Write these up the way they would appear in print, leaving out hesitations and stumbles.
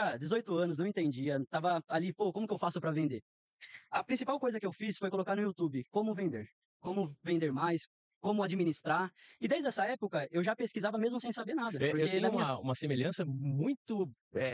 Cara, 18 anos, não entendia. Tava ali, pô, como que eu faço pra vender? A principal coisa que eu fiz foi colocar no YouTube como vender mais, como administrar. E desde essa época eu já pesquisava mesmo sem saber nada, Eu porque tenho na minha. uma semelhança muito.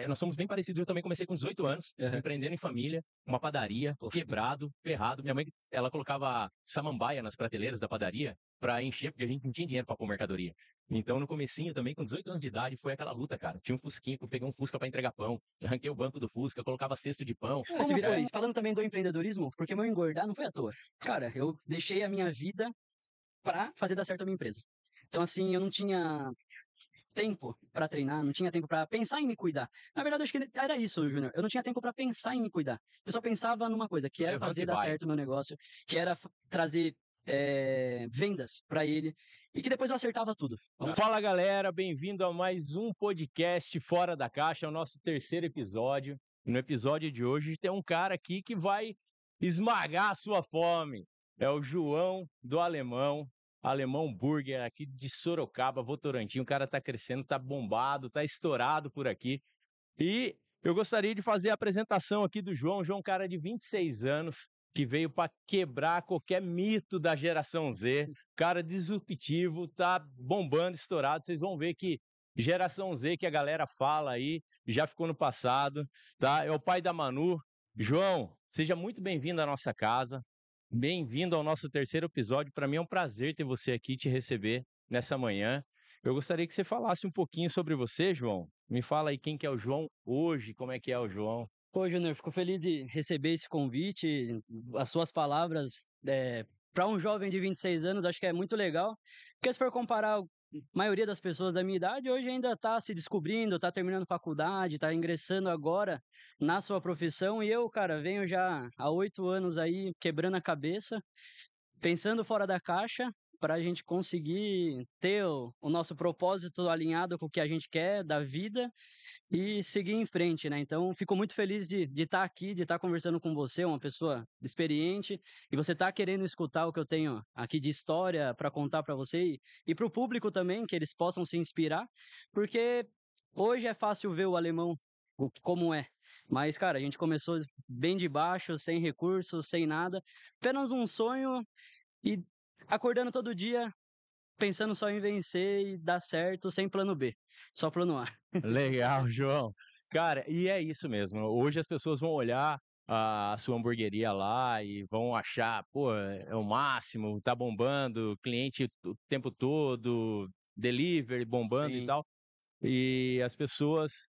Nós somos bem parecidos. Eu também comecei com 18 anos, Aham. empreendendo em família, uma padaria, quebrado, ferrado. Minha mãe, ela colocava samambaia nas prateleiras da padaria para encher, porque a gente não tinha dinheiro para pôr mercadoria. Então, no comecinho também, com 18 anos de idade, foi aquela luta, cara. Tinha um Fusquinha, eu peguei um Fusca para entregar pão, arranquei o banco do Fusca, colocava cesto de pão. Como foi? Falando também do empreendedorismo, porque meu engordar não foi à toa. Cara, eu deixei a minha vida pra fazer dar certo a minha empresa. Então, assim, eu não tinha tempo pra treinar, não tinha tempo pra pensar em me cuidar. Na verdade, acho que era isso, Júnior. Eu não tinha tempo pra pensar em me cuidar. Eu só pensava numa coisa, que era Levanta fazer e dar vai. certo o meu negócio, que era trazer vendas pra ele, e que depois eu acertava tudo. Fala galera, bem-vindo a mais um podcast Fora da Caixa, é o nosso terceiro episódio. E no episódio de hoje tem um cara aqui que vai esmagar a sua fome. É o João do Alemão Burger aqui de Sorocaba, Votorantim. O cara tá crescendo, tá bombado, tá estourado por aqui. E eu gostaria de fazer a apresentação aqui do João. O João é um cara de 26 anos que veio para quebrar qualquer mito da geração Z. Cara disruptivo, tá bombando, estourado. Vocês vão ver que geração Z que a galera fala aí já ficou no passado, tá? É o pai da Manu. João, seja muito bem-vindo à nossa casa. Bem-vindo ao nosso terceiro episódio. Para mim é um prazer ter você aqui, te receber nessa manhã. Eu gostaria que você falasse um pouquinho sobre você, João. Me fala aí quem que é o João hoje, como é que é o João. Pô, Júnior, fico feliz de receber esse convite, as suas palavras. Para um jovem de 26 anos, acho que é muito legal, porque se for comparar a maioria das pessoas da minha idade, hoje ainda está se descobrindo, está terminando faculdade, está ingressando agora na sua profissão, e eu, cara, venho já há 8 anos aí quebrando a cabeça, pensando fora da caixa, para a gente conseguir ter o nosso propósito alinhado com o que a gente quer da vida e seguir em frente, né? Então, fico muito feliz de estar aqui, de estar conversando com você, uma pessoa experiente, e você está querendo escutar o que eu tenho aqui de história para contar para você e para o público também, que eles possam se inspirar, porque hoje é fácil ver o alemão como é. Mas, cara, a gente começou bem de baixo, sem recursos, sem nada, apenas um sonho e acordando todo dia pensando só em vencer e dar certo, sem plano B, só plano A. Legal, João. Cara, e é isso mesmo. Hoje as pessoas vão olhar a sua hamburgueria lá e vão achar, pô, é o máximo, tá bombando, cliente o tempo todo, delivery bombando e Sim. tal. E as pessoas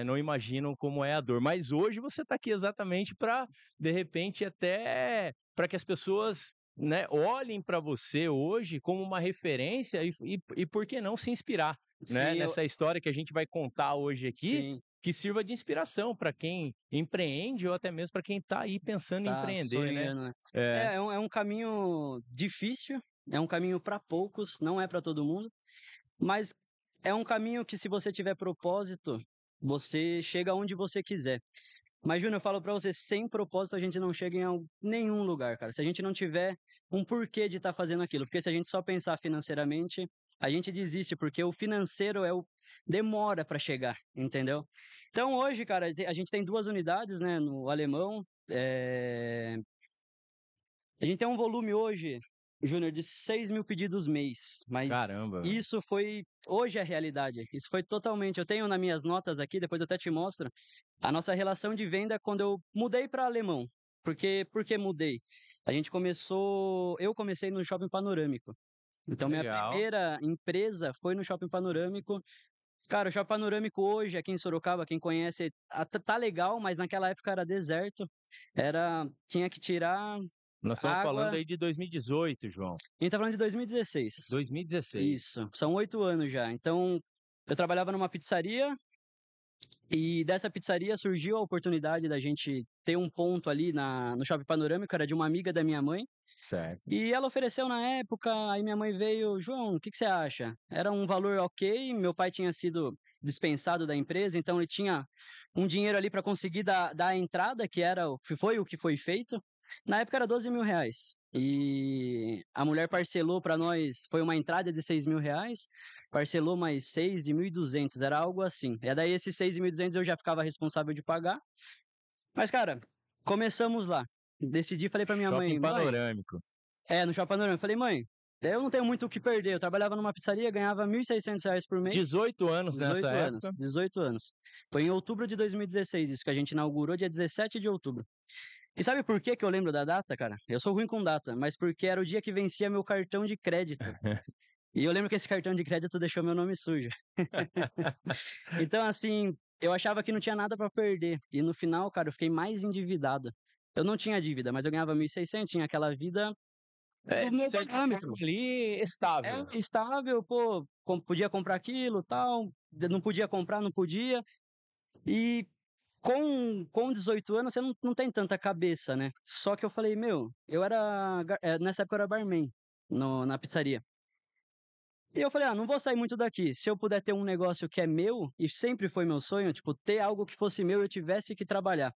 não imaginam como é a dor. Mas hoje você está aqui exatamente para, de repente, até para que as pessoas, né, olhem para você hoje como uma referência e por que não se inspirar, né, Sim, nessa história que a gente vai contar hoje aqui, sim, que sirva de inspiração para quem empreende ou até mesmo para quem está aí pensando em tá empreender, né? sonhando, né. É, É um caminho difícil, é um caminho para poucos, não é para todo mundo, mas é um caminho que se você tiver propósito, você chega onde você quiser. Mas Júnior, eu falo para você, sem propósito a gente não chega em nenhum lugar, cara. Se a gente não tiver um porquê de estar fazendo aquilo, porque se a gente só pensar financeiramente, a gente desiste, porque o financeiro demora para chegar, entendeu? Então hoje, cara, a gente tem 2 unidades, né, no Alemão, a gente tem um volume hoje, Júnior, de 6.000 pedidos mês, mas caramba, velho. isso foi hoje é a realidade. Isso foi totalmente. Eu tenho nas minhas notas aqui, depois eu até te mostro, a nossa relação de venda quando eu mudei para alemão. Por que mudei? Eu comecei no Shopping Panorâmico. Então, minha Legal. primeira empresa foi no Shopping Panorâmico. Cara, o Shopping Panorâmico hoje, aqui em Sorocaba, quem conhece, tá legal, mas naquela época era deserto. Tinha que tirar Nós estamos falando água. aí de 2018, João. A gente tá falando de 2016. 2016. Isso, são 8 anos já. Então, eu trabalhava numa pizzaria e dessa pizzaria surgiu a oportunidade da gente ter um ponto ali no Shopping Panorâmico, era de uma amiga da minha mãe. Certo. E ela ofereceu na época, aí minha mãe veio, João, o que que você acha? Era um valor ok, meu pai tinha sido dispensado da empresa, então ele tinha um dinheiro ali para conseguir dar a entrada, que foi o que foi feito. Na época era R$ 12.000. E a mulher parcelou para nós, foi uma entrada de R$ 6.000, parcelou mais 6 de 1.200, era algo assim. E daí esses 6.200 eu já ficava responsável de pagar. Mas, cara, começamos lá. Decidi, falei pra minha Shopping mãe, mãe, panorâmico. no Shopping Panorama, falei, mãe, eu não tenho muito o que perder. Eu trabalhava numa pizzaria, ganhava R$ 1.600 por mês. 18 anos nessa 18 anos, época. 18 anos. Foi em outubro de 2016 isso que a gente inaugurou, dia 17 de outubro. E sabe por que que eu lembro da data, cara? Eu sou ruim com data, mas porque era o dia que vencia meu cartão de crédito. E eu lembro que esse cartão de crédito deixou meu nome sujo. Então, assim, eu achava que não tinha nada pra perder. E no final, cara, eu fiquei mais endividado. Eu não tinha dívida, mas eu ganhava 1.600, tinha aquela vida do meu Certo, parâmetro. ali estável. Estável, pô, podia comprar aquilo, tal, não podia comprar, não podia. E com 18 anos você não tem tanta cabeça, né? Só que eu falei, meu, nessa época eu era barman na pizzaria. E eu falei, não vou sair muito daqui. Se eu puder ter um negócio que é meu, e sempre foi meu sonho, tipo, ter algo que fosse meu e eu tivesse que trabalhar.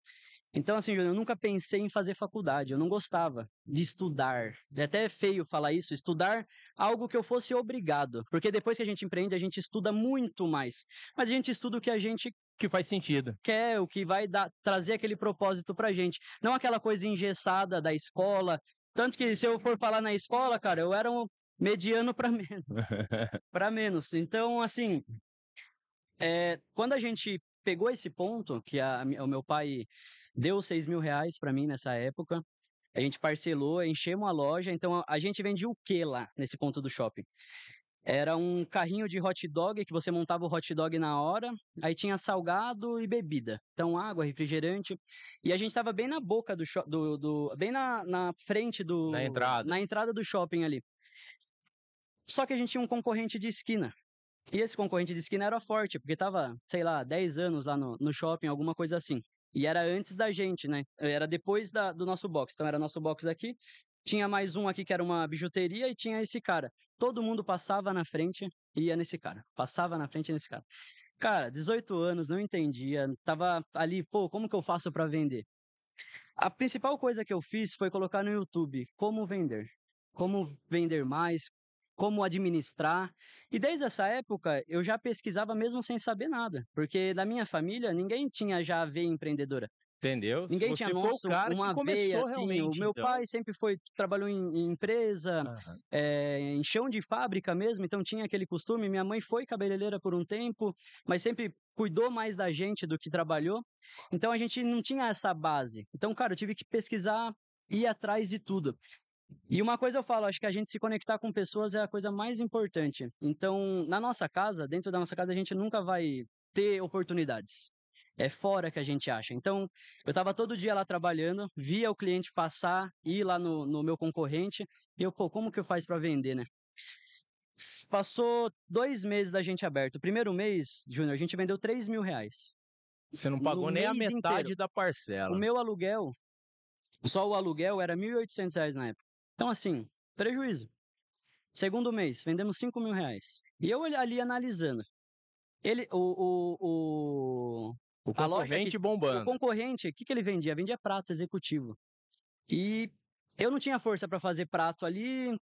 Então, assim, Júnior, eu nunca pensei em fazer faculdade, eu não gostava de estudar. É até feio falar isso, estudar algo que eu fosse obrigado. Porque depois que a gente empreende, a gente estuda muito mais. Mas a gente estuda o que a gente Que faz sentido. quer, o que vai trazer aquele propósito pra gente. Não aquela coisa engessada da escola. Tanto que se eu for falar na escola, cara, eu era um mediano para menos. Para menos. Então, assim, quando a gente pegou esse ponto, que o meu pai deu R$ 6.000 para mim nessa época, a gente parcelou, enchemos a loja, então a gente vendia o que lá nesse ponto do shopping? Era um carrinho de hot dog que você montava o hot dog na hora, aí tinha salgado e bebida. Então, água, refrigerante. E a gente estava bem na boca bem na frente Na entrada. na entrada do shopping ali. Só que a gente tinha um concorrente de esquina. E esse concorrente de esquina era forte, porque tava, sei lá, 10 anos lá no shopping, alguma coisa assim. E era antes da gente, né? Era depois do nosso box. Então era nosso box aqui. Tinha mais um aqui que era uma bijuteria e tinha esse cara. Todo mundo passava na frente e ia nesse cara. Passava na frente e ia nesse cara. Cara, 18 anos, não entendia. Tava ali, pô, como que eu faço pra vender? A principal coisa que eu fiz foi colocar no YouTube como vender. Como vender mais, como administrar. E desde essa época eu já pesquisava mesmo sem saber nada, porque da minha família ninguém tinha já a veia empreendedora. Entendeu? Ninguém tinha, Você foi o nossa, cara que uma veia começou assim. O realmente, meu então. pai sempre trabalhou em empresa, Aham. em chão de fábrica mesmo, então tinha aquele costume. Minha mãe foi cabeleireira por um tempo, mas sempre cuidou mais da gente do que trabalhou. Então a gente não tinha essa base. Então, cara, eu tive que pesquisar, ir atrás de tudo. E uma coisa eu falo, acho que a gente se conectar com pessoas é a coisa mais importante. Então, na nossa casa, dentro da nossa casa, a gente nunca vai ter oportunidades. É fora que a gente acha. Então, eu estava todo dia lá trabalhando, via o cliente passar, ir lá no meu concorrente, e eu, pô, como que eu faço para vender, né? Passou 2 meses da gente aberto. O primeiro mês, Júnior, a gente vendeu R$ 3.000. Você não No pagou nem a mês inteiro. metade da O parcela. meu aluguel, só o aluguel era R$ 1.800 na época. Então, assim, prejuízo. Segundo mês, vendemos R$ 5.000. E eu ali analisando. Ele, O a loja concorrente o bombando. concorrente, o que ele vendia? Vendia prato executivo. E eu não tinha força para fazer prato ali.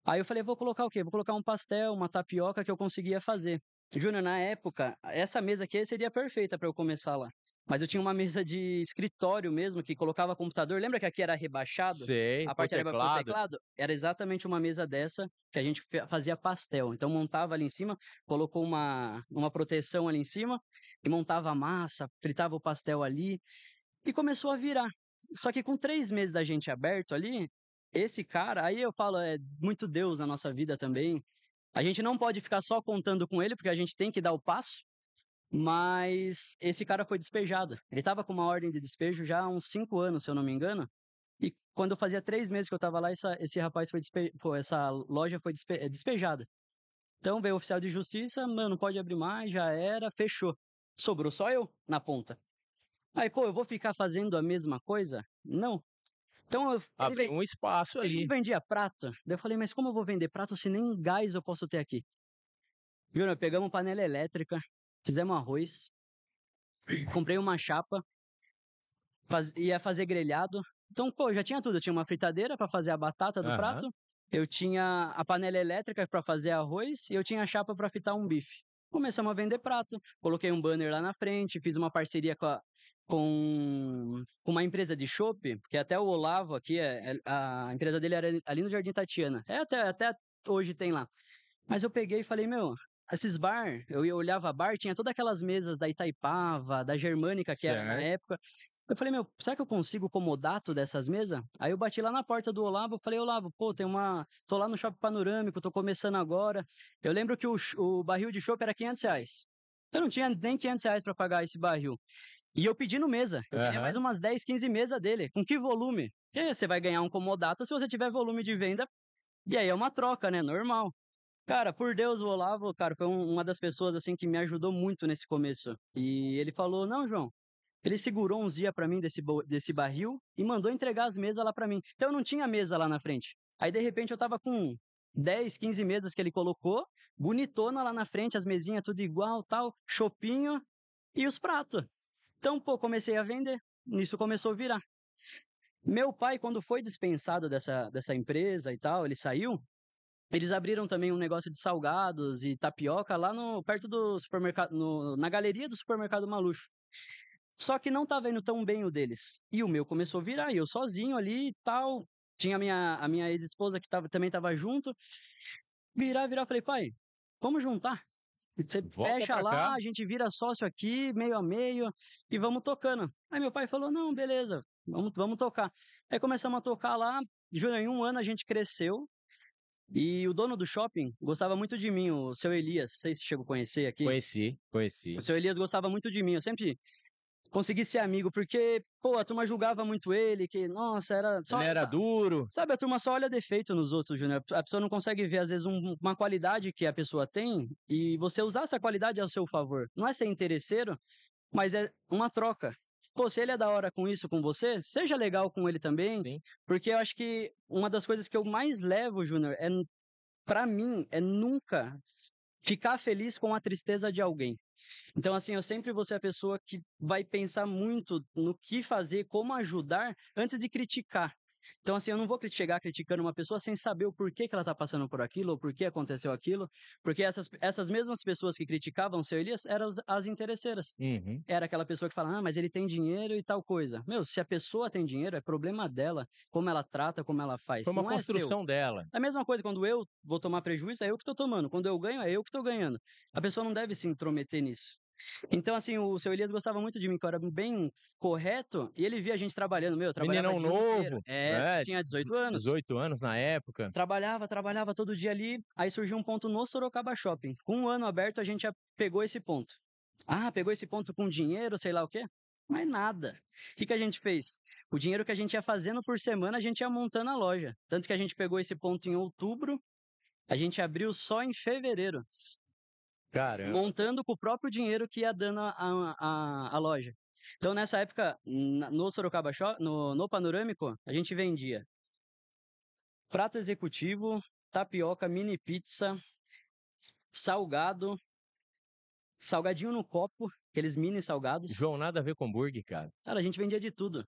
Aí eu falei, vou colocar o quê? Vou colocar um pastel, uma tapioca que eu conseguia fazer. Júnior, na época, essa mesa aqui seria perfeita para eu começar lá. Mas eu tinha uma mesa de escritório mesmo, que colocava computador. Lembra que aqui era rebaixado? Sei, A por parte era pro teclado. teclado? Era exatamente uma mesa dessa que a gente fazia pastel. Então montava ali em cima, colocou uma proteção ali em cima e montava a massa, fritava o pastel ali e começou a virar. Só que com 3 meses da gente aberto ali, esse cara, aí eu falo, é muito Deus na nossa vida também. A gente não pode ficar só contando com ele, porque a gente tem que dar o passo. Mas esse cara foi despejado. Ele estava com uma ordem de despejo já há uns 5 anos, se eu não me engano. E quando eu fazia 3 meses que eu estava lá, esse rapaz essa loja foi despejada. Então veio o oficial de justiça, mano, não pode abrir mais, já era, fechou. Sobrou só eu na ponta. Aí, pô, eu vou ficar fazendo a mesma coisa? Não. Então Abriu um espaço ele ali. vendia prato. Daí eu falei, mas como eu vou vender prato se nem gás eu posso ter aqui? Viu, nós pegamos panela elétrica, fizemos arroz, comprei uma chapa, ia fazer grelhado. Então, pô, já tinha tudo. Eu tinha uma fritadeira para fazer a batata do Aham. prato, eu tinha a panela elétrica para fazer arroz e eu tinha a chapa para fritar um bife. Começamos a vender prato, coloquei um banner lá na frente, fiz uma parceria com uma empresa de chopp, que até o Olavo aqui, a empresa dele era ali no Jardim Tatiana. Até hoje tem lá. Mas eu peguei e falei, meu, esses bar, olhava bar, tinha todas aquelas mesas da Itaipava, da Germânica, que era na Certo. época. Eu falei, meu, será que eu consigo comodato dessas mesas? Aí eu bati lá na porta do Olavo, falei, Olavo, pô, tô lá no Shopping Panorâmico, tô começando agora. Eu lembro que o barril de chopp era R$ 500. Eu não tinha nem R$ 500 para pagar esse barril. E eu pedindo mesa. Eu queria mais Aham. umas 10, 15 mesas dele. Com que volume? Porque você vai ganhar um comodato se você tiver volume de venda. E aí é uma troca, né? Normal. Cara, por Deus, o Olavo, cara, foi uma das pessoas, assim, que me ajudou muito nesse começo. E ele falou, não, João, ele segurou uns dias pra mim desse barril e mandou entregar as mesas lá pra mim. Então eu não tinha mesa lá na frente. Aí, de repente, eu tava com 10, 15 mesas que ele colocou, bonitona lá na frente, as mesinhas tudo igual, tal, chopinho e os pratos. Então, pô, comecei a vender. Nisso começou a virar. Meu pai, quando foi dispensado dessa empresa e tal, ele saiu, eles abriram também um negócio de salgados e tapioca lá perto do supermercado, na galeria do supermercado Maluxo. Só que não estava indo tão bem o deles. E o meu começou a virar, e eu sozinho ali e tal. Tinha a minha ex-esposa que também estava junto. Virar, falei, pai, vamos juntar. Você Volta fecha pra cá. lá, a gente vira sócio aqui, meio a meio, e vamos tocando. Aí meu pai falou, não, beleza, vamos tocar. Aí começamos a tocar lá, Júnior, em um ano a gente cresceu, e o dono do shopping gostava muito de mim, o seu Elias, não sei se chegou a conhecer aqui. Conheci, O conheci. seu Elias gostava muito de mim, eu sempre consegui ser amigo, porque, pô, a turma julgava muito ele, que, nossa, era Ele só, era duro. sabe, a turma só olha defeito nos outros, Júnior. A pessoa não consegue ver, às vezes, uma qualidade que a pessoa tem e você usar essa qualidade ao seu favor. Não é ser interesseiro, mas é uma troca. Pô, se ele é da hora com isso com você, seja legal com ele também, Sim. porque eu acho que uma das coisas que eu mais levo, Júnior, pra mim, é nunca ficar feliz com a tristeza de alguém. Então, assim, eu sempre vou ser a pessoa que vai pensar muito no que fazer, como ajudar, antes de criticar. Então, assim, eu não vou chegar criticando uma pessoa sem saber o porquê que ela está passando por aquilo, ou por que aconteceu aquilo, porque essas mesmas pessoas que criticavam o seu Elias eram as interesseiras. Uhum. Era aquela pessoa que fala, ah, mas ele tem dinheiro e tal coisa. Meu, se a pessoa tem dinheiro, é problema dela, como ela trata, como ela faz, Foi uma não é seu. construção dela. É a mesma coisa, quando eu vou tomar prejuízo, é eu que estou tomando. Quando eu ganho, é eu que estou ganhando. A pessoa não deve se intrometer nisso. Então, assim, o seu Elias gostava muito de mim, que eu era bem correto, e ele via a gente trabalhando. Meu, eu trabalhava Meninão dia inteiro. novo, Você né? tinha 18 anos. 18 anos na época. Trabalhava todo dia ali. Aí surgiu um ponto no Sorocaba Shopping. Com um ano aberto, a gente já pegou esse ponto. Ah, pegou esse ponto com dinheiro, sei lá o quê? Mas nada. O que a gente fez? O dinheiro que a gente ia fazendo por semana, a gente ia montando a loja. Tanto que a gente pegou esse ponto em outubro, a gente abriu só em fevereiro, Caramba. montando com o próprio dinheiro que ia dando a loja. Então, nessa época, no Sorocaba Shop, no Panorâmico, a gente vendia prato executivo, tapioca, mini pizza, salgado, salgadinho no copo, aqueles mini salgados. João, nada a ver com hambúrguer, cara. Cara, a gente vendia de tudo.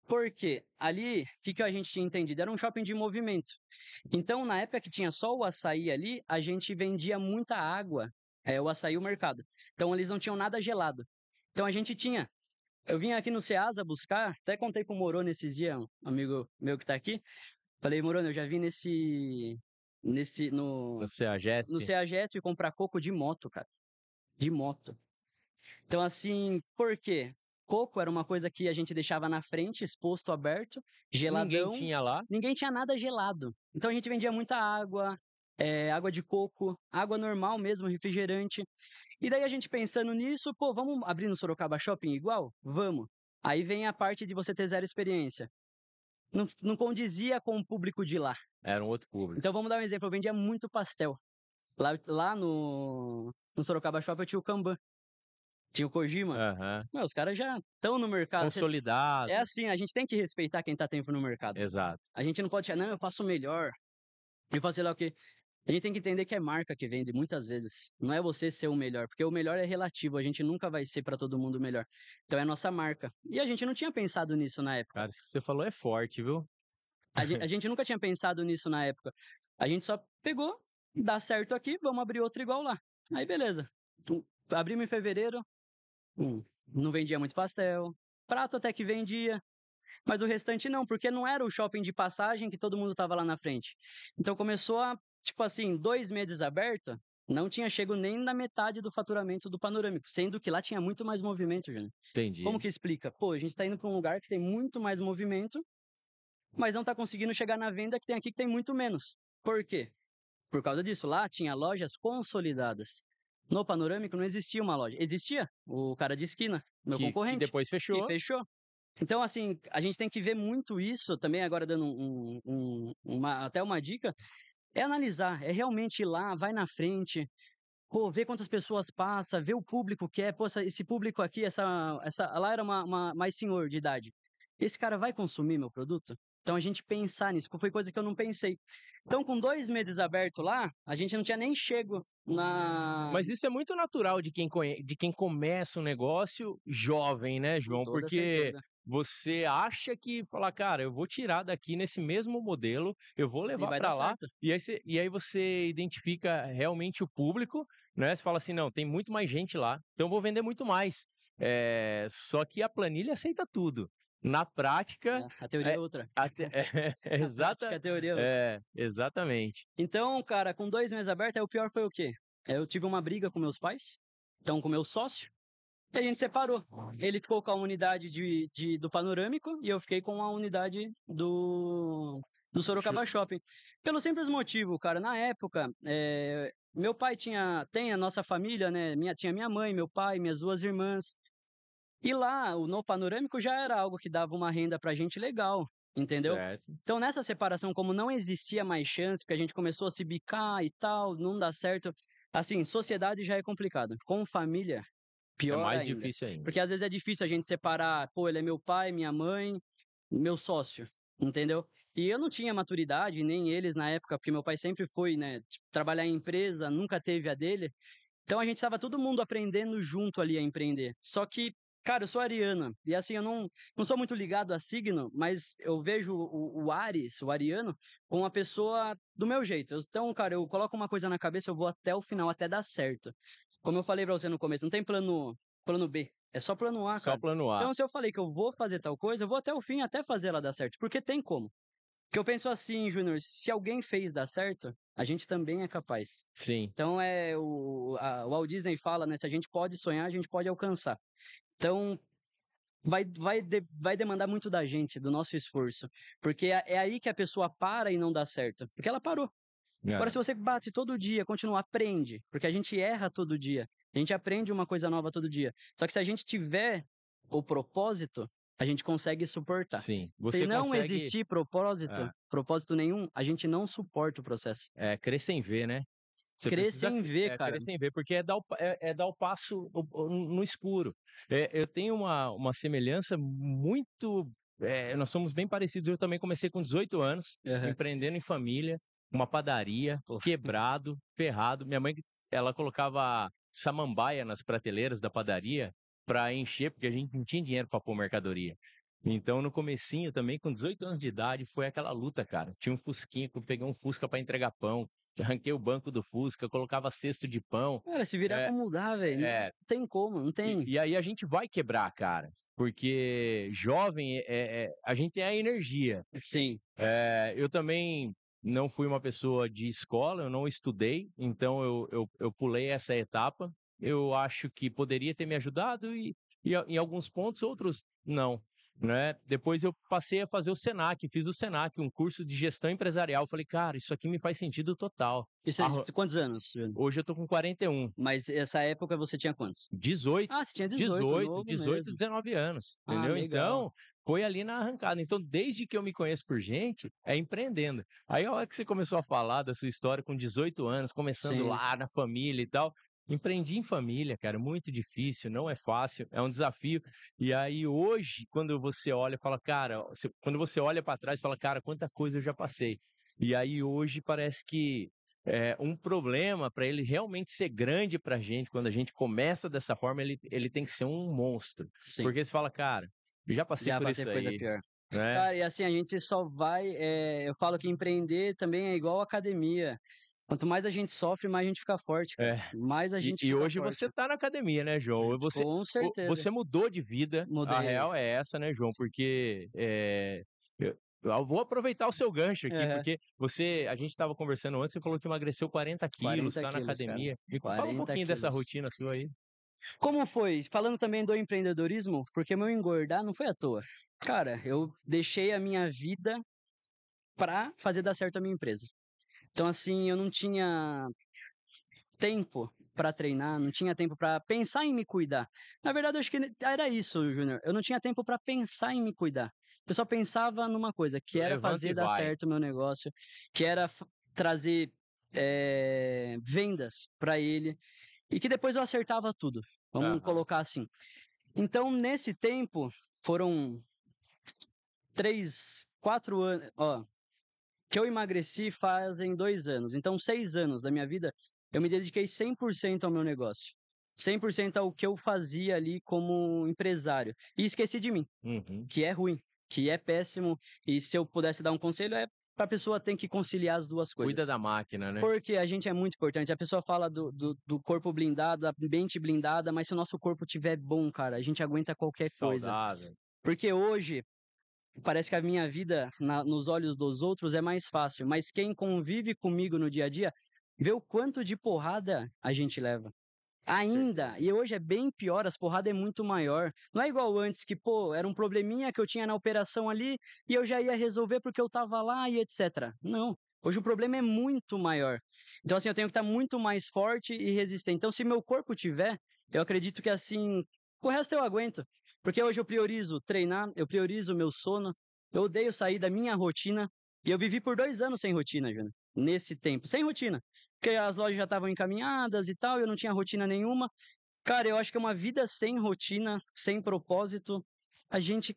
Porque ali, o que a gente tinha entendido? Era um shopping de movimento. Então, na época que tinha só o açaí ali, a gente vendia muita água, o açaí e o mercado. Então, eles não tinham nada gelado. Então, a gente tinha. Eu vim aqui no Ceasa buscar, até contei com o Moroni esses dias, um amigo meu que tá aqui. Falei, Moroni, eu já vim no Você é a Gesp? CEAGESP comprar coco de moto, cara. De moto. Então, assim, por quê? Coco era uma coisa que a gente deixava na frente, exposto, aberto, Ninguém geladão. tinha lá. Ninguém tinha nada gelado. Então a gente vendia muita água, água de coco, água normal mesmo, refrigerante. E daí a gente pensando nisso, pô, vamos abrir no Sorocaba Shopping igual? Vamos. Aí vem a parte de você ter zero experiência. Não condizia com o público de lá. Era um outro público. Então vamos dar um exemplo, eu vendia muito pastel. Lá no Sorocaba Shopping eu tinha o Kanban. Tinha o Kojima. Aham. Meu, os caras já estão no mercado. Consolidado. É assim, a gente tem que respeitar quem tá tempo no mercado. Exato. A gente não pode achar, não, eu faço melhor. Eu faço sei lá o quê. A gente tem que entender que é marca que vende muitas vezes. Não é você ser o melhor, porque o melhor é relativo, a gente nunca vai ser para todo mundo o melhor. Então é a nossa marca. E a gente não tinha pensado nisso na época. Cara, isso que você falou é forte, viu? A gente nunca tinha pensado nisso na época. A gente só pegou, dá certo aqui, vamos abrir outro igual lá. Aí beleza. Abrimos em fevereiro, não vendia muito pastel. Prato até que vendia, mas o restante não, porque não era o shopping de passagem que todo mundo tava lá na frente. Então começou a, tipo assim, 2 meses aberto, não tinha chego nem na metade do faturamento do Panorâmico, sendo que lá tinha muito mais movimento, Júnior. Como Entendi. que explica? Pô, a gente tá indo para um lugar que tem muito mais movimento, mas não tá conseguindo chegar na venda que tem aqui que tem muito menos. Por quê? Por causa disso, lá tinha lojas consolidadas. No Panorâmico não existia uma loja. Existia o cara de esquina, meu Que concorrente, depois que fechou. fechou. Então, assim, a gente tem que ver muito isso, também agora dando até uma dica, é analisar, é realmente ir lá, vai na frente, pô, ver quantas pessoas passa, ver o público que é, pô, esse público aqui, lá era mais senhor de idade. Esse cara vai consumir meu produto? Então a gente pensar nisso, foi coisa que eu não pensei. Então, com 2 meses aberto lá, a gente não tinha nem chego na. Mas isso é muito natural de quem começa um negócio jovem, né, Com João? toda Porque certeza. você acha que falar, cara, eu vou tirar daqui nesse mesmo modelo, eu vou E levar vai dar para lá, certo. e aí você identifica realmente o público, né? Você fala assim, não, tem muito mais gente lá, então eu vou vender muito mais. Só que a planilha aceita tudo. Na prática, A teoria é é, outra. A prática, a exata, teoria é outra. exatamente. Então, cara, com 2 meses aberto, aí o pior foi o quê? Eu tive uma briga com meus pais, então com meu sócio, e a gente separou. Ele ficou com a unidade do Panorâmico e eu fiquei com a unidade do Sorocaba Shopping. Pelo simples motivo, cara, na época, meu pai tem a nossa família, né? Tinha minha mãe, meu pai, minhas 2 irmãs. E lá, no Panorâmico já era algo que dava uma renda pra gente legal, entendeu? Certo. Então, nessa separação, como não existia mais chance, porque a gente começou a se bicar e tal, não dá certo. Assim, sociedade já é complicado. Com família, É pior mais ainda. difícil ainda. Porque às vezes é difícil a gente separar, pô, ele é meu pai, minha mãe, meu sócio, entendeu? E eu não tinha maturidade, nem eles na época, porque meu pai sempre foi, né, tipo, trabalhar em empresa, nunca teve a dele. Então a gente estava todo mundo aprendendo junto ali a empreender. Só que, cara, eu sou ariana. E assim, eu não sou muito ligado a signo, mas eu vejo o Ares, o ariano, como uma pessoa do meu jeito. Então, cara, eu coloco uma coisa na cabeça, eu vou até o final, até dar certo. Como eu falei pra você no começo, não tem plano B. É só plano A, Só cara. plano A. Então, se eu falei que eu vou fazer tal coisa, eu vou até o fim, até fazer ela dar certo. Porque tem como. Porque eu penso assim, Júnior, se alguém fez dar certo, a gente também é capaz. Sim. Então o Walt Disney fala, né? Se a gente pode sonhar, a gente pode alcançar. Então vai demandar muito da gente, do nosso esforço, porque é aí que a pessoa para e não dá certo, porque ela parou. Agora, É. se você bate todo dia, continua, aprende, porque a gente erra todo dia, a gente aprende uma coisa nova todo dia. Só que se a gente tiver o propósito, a gente consegue suportar. Sim. Se Você não consegue existir é, propósito nenhum, a gente não suporta o processo. crer sem ver, né? Você Crer precisa sem ver, cara. crer sem ver, porque é dar o passo no escuro. Eu tenho uma semelhança muito. Nós somos bem parecidos. Eu também comecei com 18 anos, Aham. empreendendo em família, uma padaria, Pô, quebrado, ferrado. Minha mãe, ela colocava samambaia nas prateleiras da padaria para encher, porque a gente não tinha dinheiro para pôr mercadoria. Então, no comecinho também, com 18 anos de idade, foi aquela luta, cara. Tinha um Fusquinha, que eu peguei um Fusca para entregar pão, arranquei o banco do Fusca, colocava cesto de pão. cara, se virar É, como dá, velho. Não é, tem como, não tem. e aí a gente vai quebrar, cara, porque jovem, a gente tem a energia. Sim, Eu também não fui uma pessoa de escola, eu não estudei, então eu pulei essa etapa. Eu acho que poderia ter me ajudado e em alguns pontos, outros não. Né? Depois eu passei a fazer o Senac, fiz o Senac, um curso de gestão empresarial. Falei, cara, isso aqui me faz sentido total. e você, quantos anos, Júnior? Hoje eu tô com 41. Mas essa época você tinha quantos? 18, Ah, você tinha 18, 18, novo 18, mesmo. 19 anos, Ah, entendeu? legal. Então, foi ali na arrancada. Então, desde que eu me conheço por gente, é empreendendo. Aí, a hora que você começou a falar da sua história com 18 anos, começando Sim. lá na família e tal, empreendi em família, cara, muito difícil, não é fácil, é um desafio. E aí, hoje, quando você olha, fala, cara, quando você olha para trás, fala, cara, quanta coisa eu já passei. E aí, hoje, parece que um problema para ele realmente ser grande pra gente, quando a gente começa dessa forma, ele tem que ser um monstro. Sim, Porque você fala, cara, eu já passei já por passei isso por coisa aí, pior. né? Cara, e assim, a gente só vai. Eu falo que empreender também é igual academia. Quanto mais a gente sofre, mais a gente fica forte, cara. É. Mais a gente E fica hoje você forte. tá na academia, né, João? E Com certeza. você mudou de vida, a Mudei. real é essa, né, João? Porque eu vou aproveitar o seu gancho aqui, Aham. porque a gente estava conversando antes, você falou que emagreceu 40 quilos, 40 tá na quilos, cara. academia. Fala um 40 pouquinho dessa quilos. rotina sua aí. Como foi? Falando também do empreendedorismo, porque meu engordar não foi à toa. Cara, eu deixei a minha vida pra fazer dar certo a minha empresa. Então, assim, eu não tinha tempo pra treinar, não tinha tempo pra pensar em me cuidar. Na verdade, eu acho que era isso, Júnior. Eu não tinha tempo pra pensar em me cuidar. Eu só pensava numa coisa, que era Levanta e fazer dar vai. certo o meu negócio, que era trazer vendas pra ele e que depois eu acertava tudo. Vamos Aham. colocar assim. Então, nesse tempo, foram 3, 4 anos, ó, que eu emagreci fazem 2 anos. Então, 6 anos da minha vida, eu me dediquei 100% ao meu negócio. 100% ao que eu fazia ali como empresário. E esqueci de mim, Uhum. que é ruim, que é péssimo. E se eu pudesse dar um conselho, é para a pessoa ter que conciliar as duas Cuida coisas. da máquina, né? Porque a gente é muito importante. A pessoa fala do corpo blindado, da mente blindada, mas se o nosso corpo tiver bom, cara, a gente aguenta qualquer coisa. Saudável. Porque hoje parece que a minha vida nos olhos dos outros é mais fácil, mas quem convive comigo no dia a dia vê o quanto de porrada a gente leva. Com Ainda, certeza. e hoje é bem pior, as porradas é muito maior. Não é igual antes que, pô, era um probleminha que eu tinha na operação ali e eu já ia resolver porque eu tava lá e etc. Não, hoje o problema é muito maior. Então assim, eu tenho que estar muito mais forte e resistente. Então se meu corpo tiver, eu acredito que assim, o resto eu aguento. Porque hoje eu priorizo treinar, eu priorizo o meu sono, eu odeio sair da minha rotina. E eu vivi por 2 anos sem rotina, Júnior. Nesse tempo, sem rotina. Porque as lojas já estavam encaminhadas e tal, eu não tinha rotina nenhuma. Cara, eu acho que é uma vida sem rotina, sem propósito, a gente,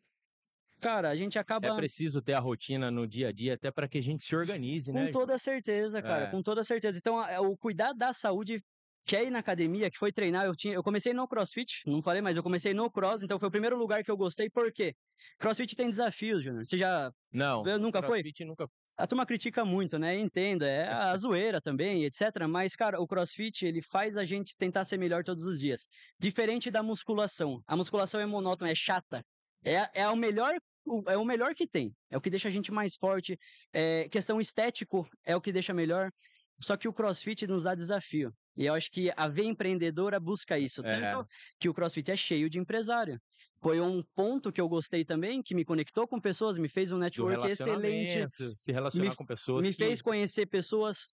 cara, a gente É acaba preciso ter a rotina no dia a dia, até para que a gente se organize, com né, João? toda certeza, cara, É. com toda certeza. Então, o cuidar da saúde, que é ir na academia, que foi treinar, eu comecei no CrossFit, não falei, mas eu comecei no Cross, então foi o primeiro lugar que eu gostei, por quê? CrossFit tem desafios, Júnior. Você já Não, nunca foi? CrossFit nunca. A turma critica muito, né? Entenda, é a zoeira também, etc. Mas, cara, o CrossFit, ele faz a gente tentar ser melhor todos os dias. Diferente da musculação. A musculação é monótona, é chata. É o melhor, é o melhor que tem. É o que deixa a gente mais forte. Questão estético é o que deixa melhor. Só que o CrossFit nos dá desafio. E eu acho que a veia empreendedora busca isso. É, Tanto que o CrossFit é cheio de empresário. Foi um ponto que eu gostei também, que me conectou com pessoas, me fez um do network excelente, relacionamento, se me, relacionar com pessoas me que. fez conhecer pessoas.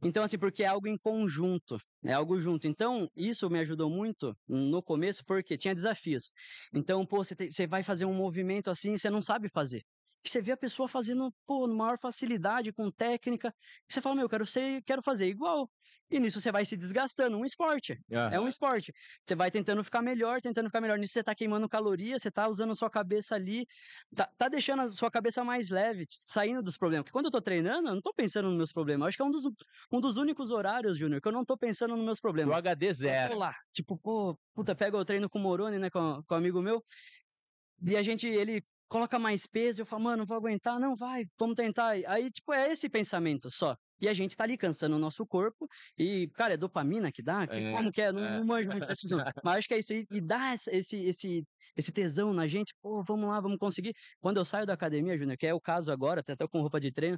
Então, assim, porque é algo em conjunto, é algo junto. Então, isso me ajudou muito no começo, porque tinha desafios. Então, pô, você vai fazer um movimento assim, você não sabe fazer. E você vê a pessoa fazendo, pô, na maior facilidade, com técnica. E você fala, meu, quero fazer igual. E nisso você vai se desgastando. Um esporte. É um Aham. esporte. Você vai tentando ficar melhor, tentando ficar melhor. Nisso você tá queimando caloria, você tá usando a sua cabeça ali, tá deixando a sua cabeça mais leve, saindo dos problemas. Porque quando eu tô treinando, eu não tô pensando nos meus problemas. Eu acho que é um dos únicos horários, Júnior, que eu não tô pensando nos meus Do problemas. HD Eu tô zero. lá, tipo, pô, puta, pega o treino com o Moroni, né, com um amigo meu, e ele coloca mais peso, eu falo, mano, não vou aguentar, não, vai, vamos tentar. Aí, tipo, é esse pensamento só. E a gente tá ali cansando o nosso corpo, e, cara, é dopamina que dá? Como que é? Não, É. não manjo muito disso, não. Mas acho que é isso, e dá esse tesão na gente, pô, vamos lá, vamos conseguir. Quando eu saio da academia, Júnior, que é o caso agora, até com roupa de treino,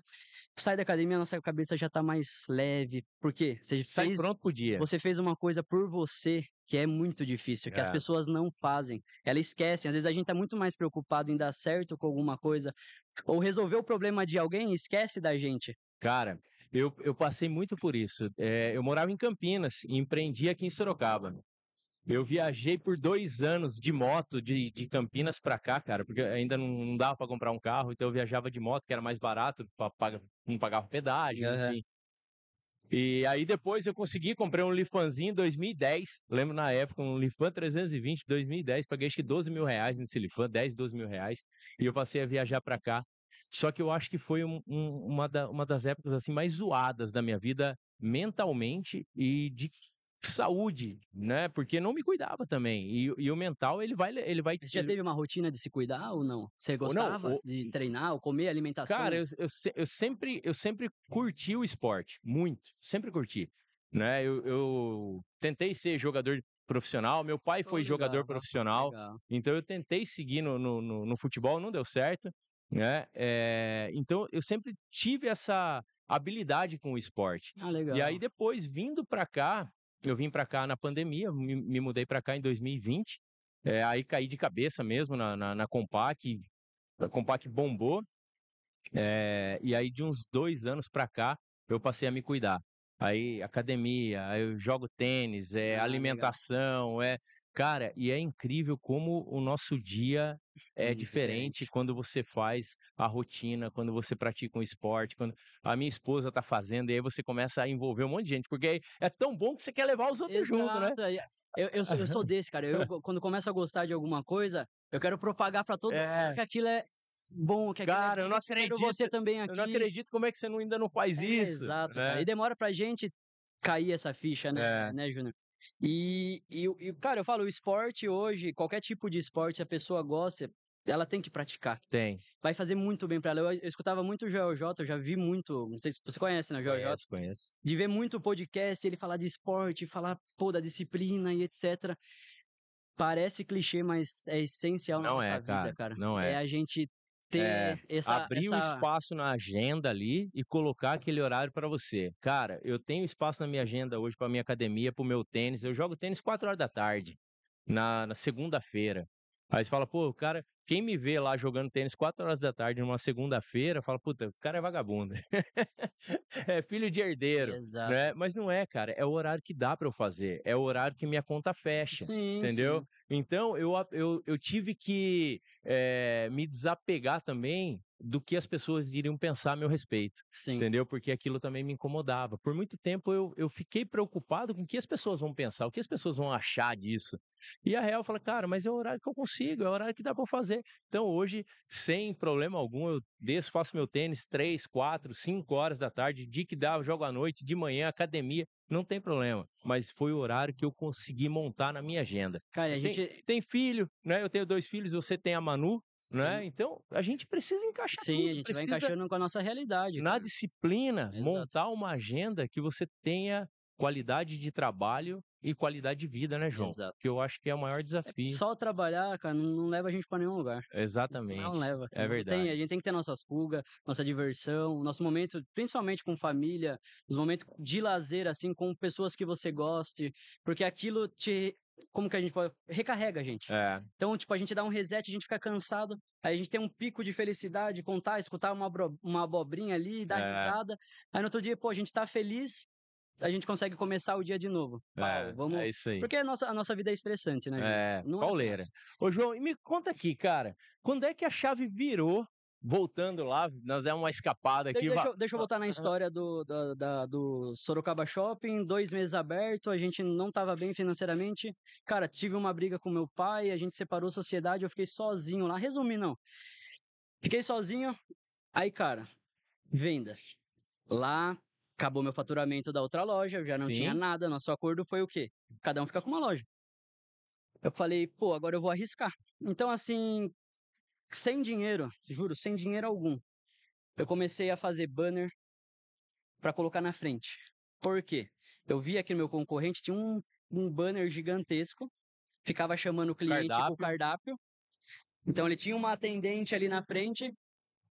sai da academia, a nossa cabeça já tá mais leve. Por quê? Sai pronto pro dia. Você fez uma coisa por você que é muito difícil, que as É. pessoas não fazem. Elas esquecem. Às vezes a gente tá muito mais preocupado em dar certo com alguma coisa ou resolver o problema de alguém e esquece da gente. Cara, eu passei muito por isso. Eu morava em Campinas e empreendi aqui em Sorocaba. Eu viajei por 2 anos de moto de Campinas pra cá, cara, porque ainda não dava pra comprar um carro, então eu viajava de moto, que era mais barato, não pagava pedágio, Aham. enfim. E aí depois eu consegui, comprei um Lifanzinho em 2010, lembro na época, um Lifan 320, 2010, paguei acho que R$ 12.000 nesse Lifan, 10, R$ 12.000, e eu passei a viajar pra cá. Só que eu acho que foi uma das épocas assim mais zoadas da minha vida mentalmente e de saúde, né? Porque não me cuidava também. E o mental, Você já teve uma rotina de se cuidar ou não? Você ou não, gostava de treinar ou comer cara, alimentação? eu sempre curti o esporte, muito, sempre curti, né? Eu tentei ser jogador profissional, meu pai Pô, foi jogador legal, profissional, legal. então eu tentei seguir no futebol, não deu certo, né? Então eu sempre tive essa habilidade com o esporte. Ah, E aí legal. depois, vindo para cá, eu vim para cá na pandemia, me mudei para cá em 2020, aí caí de cabeça mesmo na Compaq, a Compaq bombou, e aí, de uns 2 anos pra cá, eu passei a me cuidar. Aí, academia, aí eu jogo tênis, Ah, legal. alimentação, Cara, e é incrível como o nosso dia é diferente Diferente. quando você faz a rotina, quando você pratica um esporte, quando a minha esposa tá fazendo, e aí você começa a envolver um monte de gente, porque é tão bom que você quer levar os outros junto, né? Exato. Aí, eu sou desse, cara. Quando começo a gostar de alguma coisa, eu quero propagar pra todo mundo É, que aquilo é bom, que aquilo é cara, bom. Quero você também eu não aqui. acredito como é que você ainda não faz isso, Exato, cara. E né? demora pra gente cair essa ficha, né, É, né, Júnior? Cara, eu falo, o esporte hoje, qualquer tipo de esporte, se a pessoa gosta, ela tem que praticar. tem. Vai fazer muito bem pra ela. Eu escutava muito o Joel J, eu já vi muito, não sei se você conhece, né, o Joel J, Conheço, conheço. de ver muito podcast, ele falar de esporte, falar, pô, da disciplina e etc. Parece clichê, mas é essencial na Não nossa é, vida, cara, cara. não É é. a gente É, ter essa, abrir o essa... espaço na agenda ali e colocar aquele horário para você. Cara, eu tenho espaço na minha agenda hoje para minha academia, para o meu tênis. Eu jogo tênis 4 horas da tarde, na segunda-feira. Aí você fala, pô, cara, quem me vê lá jogando tênis 4 horas da tarde numa segunda-feira, fala, puta, o cara é vagabundo. É filho de herdeiro, né? Exato. Mas não é, cara. É o horário que dá para eu fazer. É o horário que minha conta fecha, Sim, entendeu? sim, Então, eu tive que me desapegar também do que as pessoas iriam pensar a meu respeito, sim. entendeu? Porque aquilo também me incomodava. Por muito tempo eu fiquei preocupado com o que as pessoas vão pensar, o que as pessoas vão achar disso. E a real fala, cara, mas é o horário que eu consigo, é o horário que dá para eu fazer. Então, hoje, sem problema algum, eu desço, faço meu tênis 3, 4, 5 horas da tarde, dia que dá, eu jogo à noite, de manhã, academia, não tem problema. Mas foi o horário que eu consegui montar na minha agenda. Cara, a Tem, gente... tem filho, né? Eu tenho 2 filhos, você tem a Manu, né? Sim, Então, a gente precisa encaixar sim, a tudo, gente vai precisa, encaixando com a nossa realidade, na cara. disciplina, Exato, montar uma agenda que você tenha qualidade de trabalho e qualidade de vida, né, João? Que exato. eu acho que é o maior desafio. Só trabalhar, cara, não leva a gente pra nenhum lugar. Não Exatamente, leva. é A verdade. gente tem que ter nossas fugas, nossa diversão, nosso momento, principalmente com família, os momentos de lazer, assim, com pessoas que você goste, porque aquilo te, como que a gente pode, recarrega a gente. É, Então, tipo, a gente dá um reset, a gente fica cansado, aí a gente tem um pico de felicidade, contar, escutar uma abobrinha ali, dar é, risada, aí no outro dia, pô, a gente tá feliz, a gente consegue começar o dia de novo. Pau, é vamos. isso aí. Porque a nossa vida é estressante, né, Júnior? É, Não é pauleira. fácil. Ô, João, e me conta aqui, cara, quando é que a chave virou? Voltando lá, nós demos uma escapada De- aqui. Deixa eu, deixa eu voltar na história do Sorocaba Shopping, 2 meses aberto, a gente não estava bem financeiramente. Cara, tive uma briga com meu pai, a gente separou a sociedade, eu fiquei sozinho lá. Resumindo, não. Fiquei sozinho, aí, cara, vendas. Lá, acabou meu faturamento da outra loja, eu já não tinha Sim, nada, nosso acordo foi o quê? Cada um fica com uma loja. Eu falei, pô, agora eu vou arriscar. Então, assim, sem dinheiro, juro, sem dinheiro algum, eu comecei a fazer banner para colocar na frente. Por quê? Eu via que meu concorrente tinha um banner gigantesco, ficava chamando o cliente com o cardápio. cardápio. Então ele tinha uma atendente ali na frente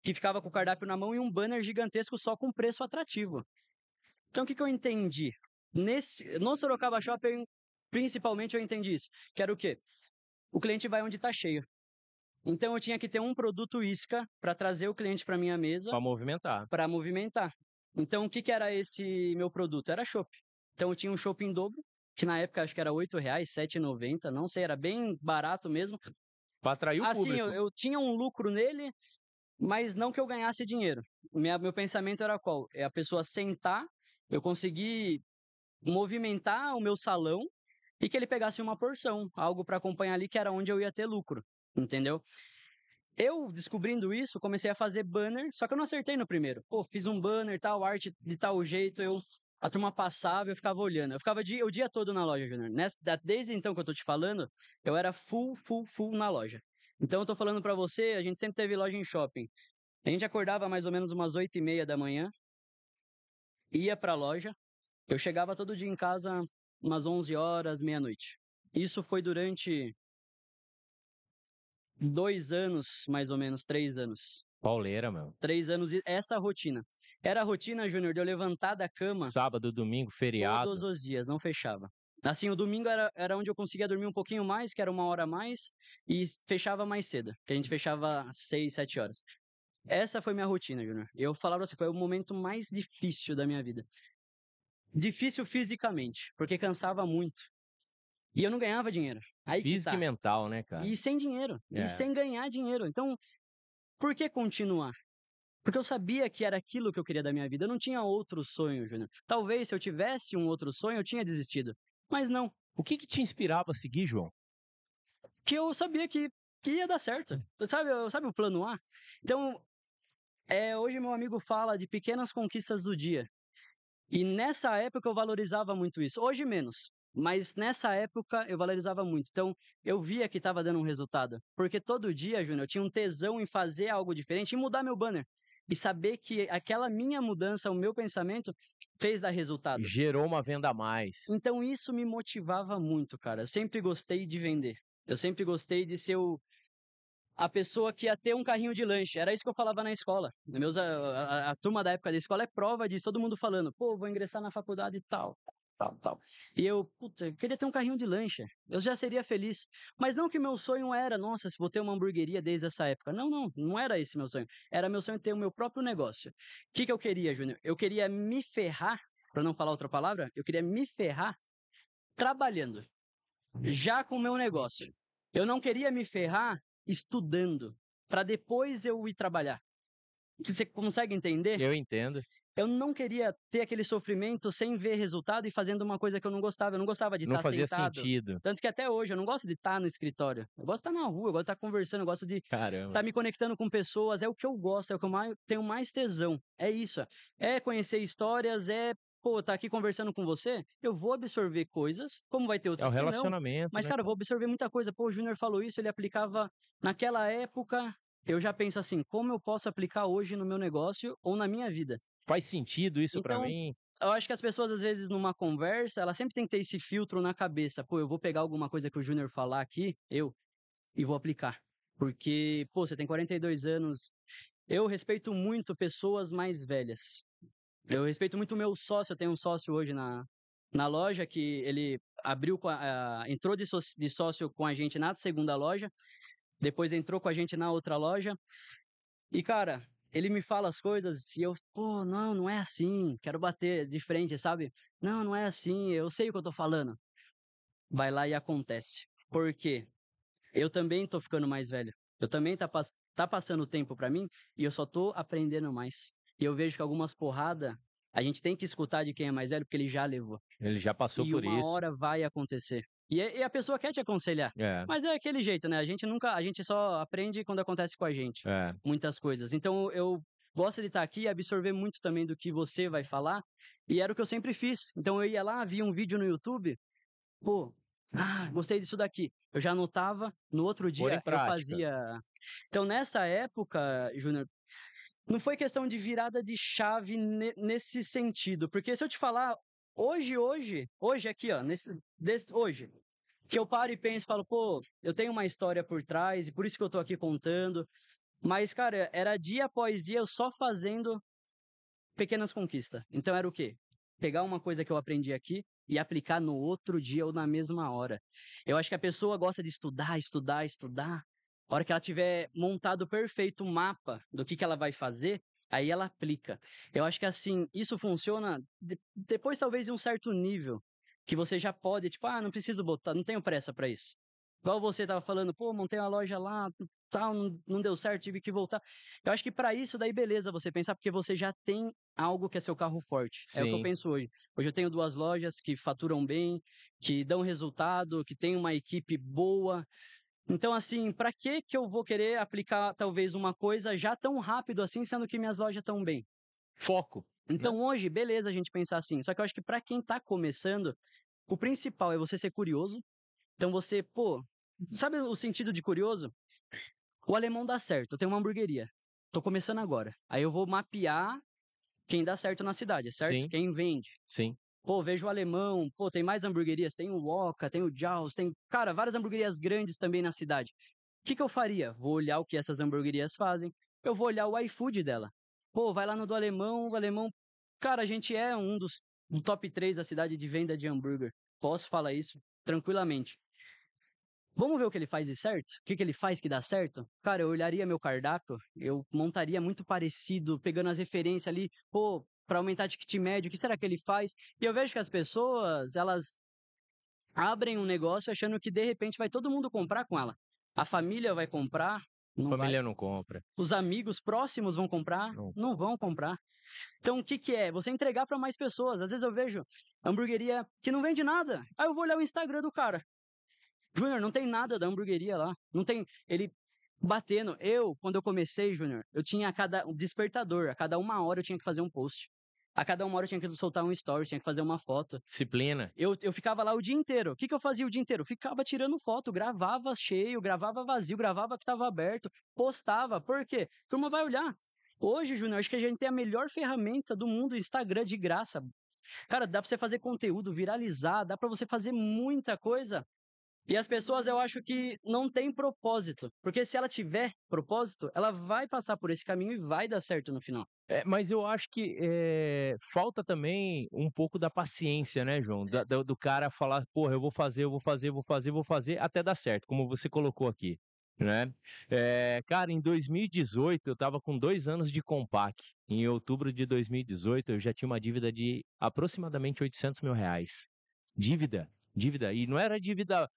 que ficava com o cardápio na mão e um banner gigantesco só com preço atrativo. Então o que eu entendi? No Sorocaba Shopping, principalmente eu entendi isso. Que era o quê? O cliente vai onde está cheio. Então eu tinha que ter um produto isca para trazer o cliente para minha mesa Para movimentar. para movimentar. Então, o que que era esse meu produto? Era chopp. Então, eu tinha um chopp em dobro, que na época acho que era R$ 8, R$ 7,90, não sei, era bem barato mesmo. Para atrair o Assim, eu, público. eu tinha um lucro nele, mas não que eu ganhasse dinheiro. Meu pensamento era qual? É a pessoa sentar, eu conseguir movimentar o meu salão e que ele pegasse uma porção, algo para acompanhar ali, que era onde eu ia ter lucro, entendeu? Eu, descobrindo isso, comecei a fazer banner, só que eu não acertei no primeiro. Pô, fiz um banner, tal, arte de tal jeito, a turma passava e eu ficava olhando. Eu ficava o dia todo na loja, Júnior. Desde então que eu tô te falando, eu era full na loja. Então eu tô falando pra você, a gente sempre teve loja em shopping. A gente acordava mais ou menos umas 8h30 da manhã, ia pra loja, eu chegava todo dia em casa umas 11 horas, meia-noite. Isso foi durante 2 anos, mais ou menos, 3 anos. Pauleira, meu. 3 anos, e essa rotina. Era a rotina, Júnior, de eu levantar da cama Sábado, domingo, todos feriado. os dias, não fechava. Assim, o domingo era onde eu conseguia dormir um pouquinho mais, que era 1 hora a mais, e fechava mais cedo, que a gente fechava às 6, 7 horas. Essa foi minha rotina, Júnior. Eu falava assim, foi o momento mais difícil da minha vida. Difícil fisicamente, porque cansava muito. E eu não ganhava dinheiro. Aí que Físico e tá. mental, né, cara? E sem dinheiro. E É. sem ganhar dinheiro. Então, por que continuar? Porque eu sabia que era aquilo que eu queria da minha vida. Eu não tinha outro sonho, Júnior. Talvez se eu tivesse um outro sonho, eu tinha desistido. Mas não. O que te inspirava a seguir, João? Que eu sabia que ia dar certo. Sabe o plano A? Então, hoje meu amigo fala de pequenas conquistas do dia. E nessa época eu valorizava muito isso. Hoje menos. Mas nessa época eu valorizava muito. Então, eu via que estava dando um resultado. Porque todo dia, Júnior, eu tinha um tesão em fazer algo diferente, em mudar meu banner. E saber que aquela minha mudança, o meu pensamento, fez dar resultado. Gerou uma venda a mais. Então, isso me motivava muito, cara. Eu sempre gostei de vender. Eu sempre gostei de ser a pessoa que ia ter um carrinho de lanche. Era isso que eu falava na escola. A turma da época da escola é prova disso, todo mundo falando, pô, vou ingressar na faculdade e tal, tal. E eu queria ter um carrinho de lanche. Eu já seria feliz. Mas não que meu sonho era, nossa, se vou ter uma hamburgueria desde essa época. Não era esse meu sonho. Era meu sonho ter o meu próprio negócio. O que eu queria, Júnior? Eu queria me ferrar, para não falar outra palavra, eu queria me ferrar trabalhando, já com o meu negócio. Eu não queria me ferrar estudando, para depois eu ir trabalhar. Você consegue entender? Eu entendo. Eu não queria ter aquele sofrimento sem ver resultado e fazendo uma coisa que eu não gostava. Eu não gostava de Não estar fazia sentado. sentido. Tanto que até hoje eu não gosto de estar no escritório. Eu gosto de estar na rua, eu gosto de estar conversando, eu gosto de Caramba. estar me conectando com pessoas. É o que eu gosto, é o que eu tenho mais tesão. É isso. É conhecer histórias, estar aqui conversando com você. Eu vou absorver coisas, como vai ter É o outras que não. relacionamento, Mas, né, cara, eu cara? vou absorver muita coisa. Pô, o Júnior falou isso, ele aplicava naquela época. Eu já penso assim, como eu posso aplicar hoje no meu negócio ou na minha vida? Faz sentido isso pra Então, mim? eu acho que as pessoas, às vezes, numa conversa, elas sempre têm que ter esse filtro na cabeça. Pô, eu vou pegar alguma coisa que o Júnior falar aqui, e vou aplicar. Porque, pô, você tem 42 anos. Eu respeito muito pessoas mais velhas. Eu respeito muito o meu sócio. Eu tenho um sócio hoje na loja que ele abriu, entrou de sócio com a gente na segunda loja, depois entrou com a gente na outra loja. E, cara, ele me fala as coisas e eu, pô, não é assim, quero bater de frente, sabe? Não é assim, eu sei o que eu tô falando. Vai lá e acontece. Por quê? Eu também tô ficando mais velho. Eu também tá passando o tempo pra mim e eu só tô aprendendo mais. E eu vejo que algumas porradas a gente tem que escutar de quem é mais velho porque ele já levou. Ele já passou E por uma isso. hora vai acontecer. E a pessoa quer te aconselhar. É, Mas é aquele jeito, né? A gente só aprende quando acontece com a gente. é. Muitas coisas. Então eu gosto de estar aqui e absorver muito também do que você vai falar. E era o que eu sempre fiz. Então eu ia lá, via um vídeo no YouTube, pô, gostei disso daqui. Eu já anotava, no outro Pôr em dia eu prática. fazia. Então nessa época, Júnior, não foi questão de virada de chave nesse sentido. Porque se eu te falar, hoje aqui, ó, hoje, que eu paro e penso e falo, pô, eu tenho uma história por trás e por isso que eu tô aqui contando. Mas, cara, era dia após dia eu só fazendo pequenas conquistas. Então era o quê? Pegar uma coisa que eu aprendi aqui e aplicar no outro dia ou na mesma hora. Eu acho que a pessoa gosta de estudar, estudar, estudar. A hora que ela tiver montado perfeito o mapa do que ela vai fazer, aí ela aplica. Eu acho que assim, isso funciona depois talvez de um certo nível, que você já pode, tipo, não preciso botar, não tenho pressa para isso. Igual você tava falando, pô, montei uma loja lá, tal, não deu certo, tive que voltar. Eu acho que para isso daí beleza você pensar, porque você já tem algo que é seu carro forte. É o que eu Sim. penso hoje. Hoje eu tenho 2 lojas que faturam bem, que dão resultado, que tem uma equipe boa. Então, assim, pra que eu vou querer aplicar talvez uma coisa já tão rápido assim, sendo que minhas lojas estão bem? Foco, né? Então hoje, beleza a gente pensar assim, só que eu acho que pra quem tá começando, o principal é você ser curioso. Então você, pô, sabe o sentido de curioso? O alemão dá certo, eu tenho uma hamburgueria, tô começando agora. Aí eu vou mapear quem dá certo na cidade, certo? Sim, Quem vende. sim. Pô, vejo o alemão, pô, tem mais hamburguerias, tem o Woka, tem o Jaws, tem, cara, várias hamburguerias grandes também na cidade. O que que eu faria? Vou olhar o que essas hamburguerias fazem, eu vou olhar o iFood dela. Pô, vai lá no do alemão, o alemão, cara, a gente é um dos do top 3 da cidade de venda de hambúrguer. Posso falar isso tranquilamente. Vamos ver o que ele faz de certo? O que que ele faz que dá certo? Cara, eu olharia meu cardápio, eu montaria muito parecido, pegando as referências ali, pô, para aumentar ticket médio, o que será que ele faz? E eu vejo que as pessoas, elas abrem um negócio achando que de repente vai todo mundo comprar com ela. A família vai comprar? Não vai. Família não compra. Os amigos próximos vão comprar? Não. Não vão comprar. Então, o que que é? Você entregar para mais pessoas. Às vezes eu vejo hamburgueria que não vende nada. Aí eu vou olhar o Instagram do cara. Júnior, não tem nada da hamburgueria lá. Não tem. Ele batendo. Quando eu comecei, Júnior, eu tinha um despertador. A cada 1 hora eu tinha que fazer um post. A cada 1 hora eu tinha que soltar um story, tinha que fazer uma foto. Disciplina. Eu ficava lá o dia inteiro. O que que eu fazia o dia inteiro? Ficava tirando foto, gravava cheio, gravava vazio, gravava que estava aberto, postava. Por quê? A turma vai olhar. Hoje, Júnior, acho que a gente tem a melhor ferramenta do mundo, o Instagram de graça. Cara, dá pra você fazer conteúdo, viralizar, dá pra você fazer muita coisa. E as pessoas, eu acho que não têm propósito. Porque se ela tiver propósito, ela vai passar por esse caminho e vai dar certo no final. Mas eu acho que falta também um pouco da paciência, né, João? Do cara falar, porra, eu vou fazer, eu vou fazer, eu vou fazer, eu vou fazer, até dar certo, como você colocou aqui, né? Cara, em 2018, eu tava com 2 anos de Compaq. Em outubro de 2018, eu já tinha uma dívida de aproximadamente R$ 800.000. Dívida. E não era dívida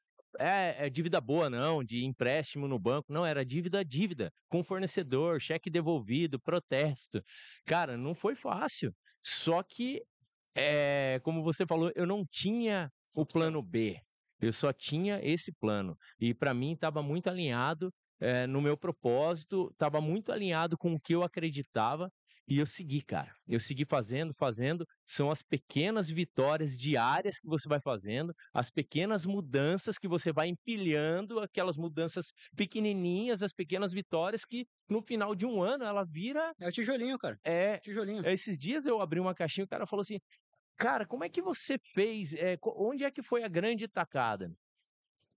dívida boa, não, de empréstimo no banco. Não, era dívida, com fornecedor, cheque devolvido, protesto. Cara, não foi fácil. Só que, como você falou, eu não tinha o plano B. Eu só tinha esse plano. E para mim estava muito alinhado, no meu propósito, estava muito alinhado com o que eu acreditava. E eu segui, cara. Eu segui fazendo. São as pequenas vitórias diárias que você vai fazendo, as pequenas mudanças que você vai empilhando, aquelas mudanças pequenininhas, as pequenas vitórias que no final de um ano ela vira. É o tijolinho, cara. Tijolinho. Esses dias eu abri uma caixinha e o cara falou assim: cara, como é que você fez? Onde é que foi a grande tacada?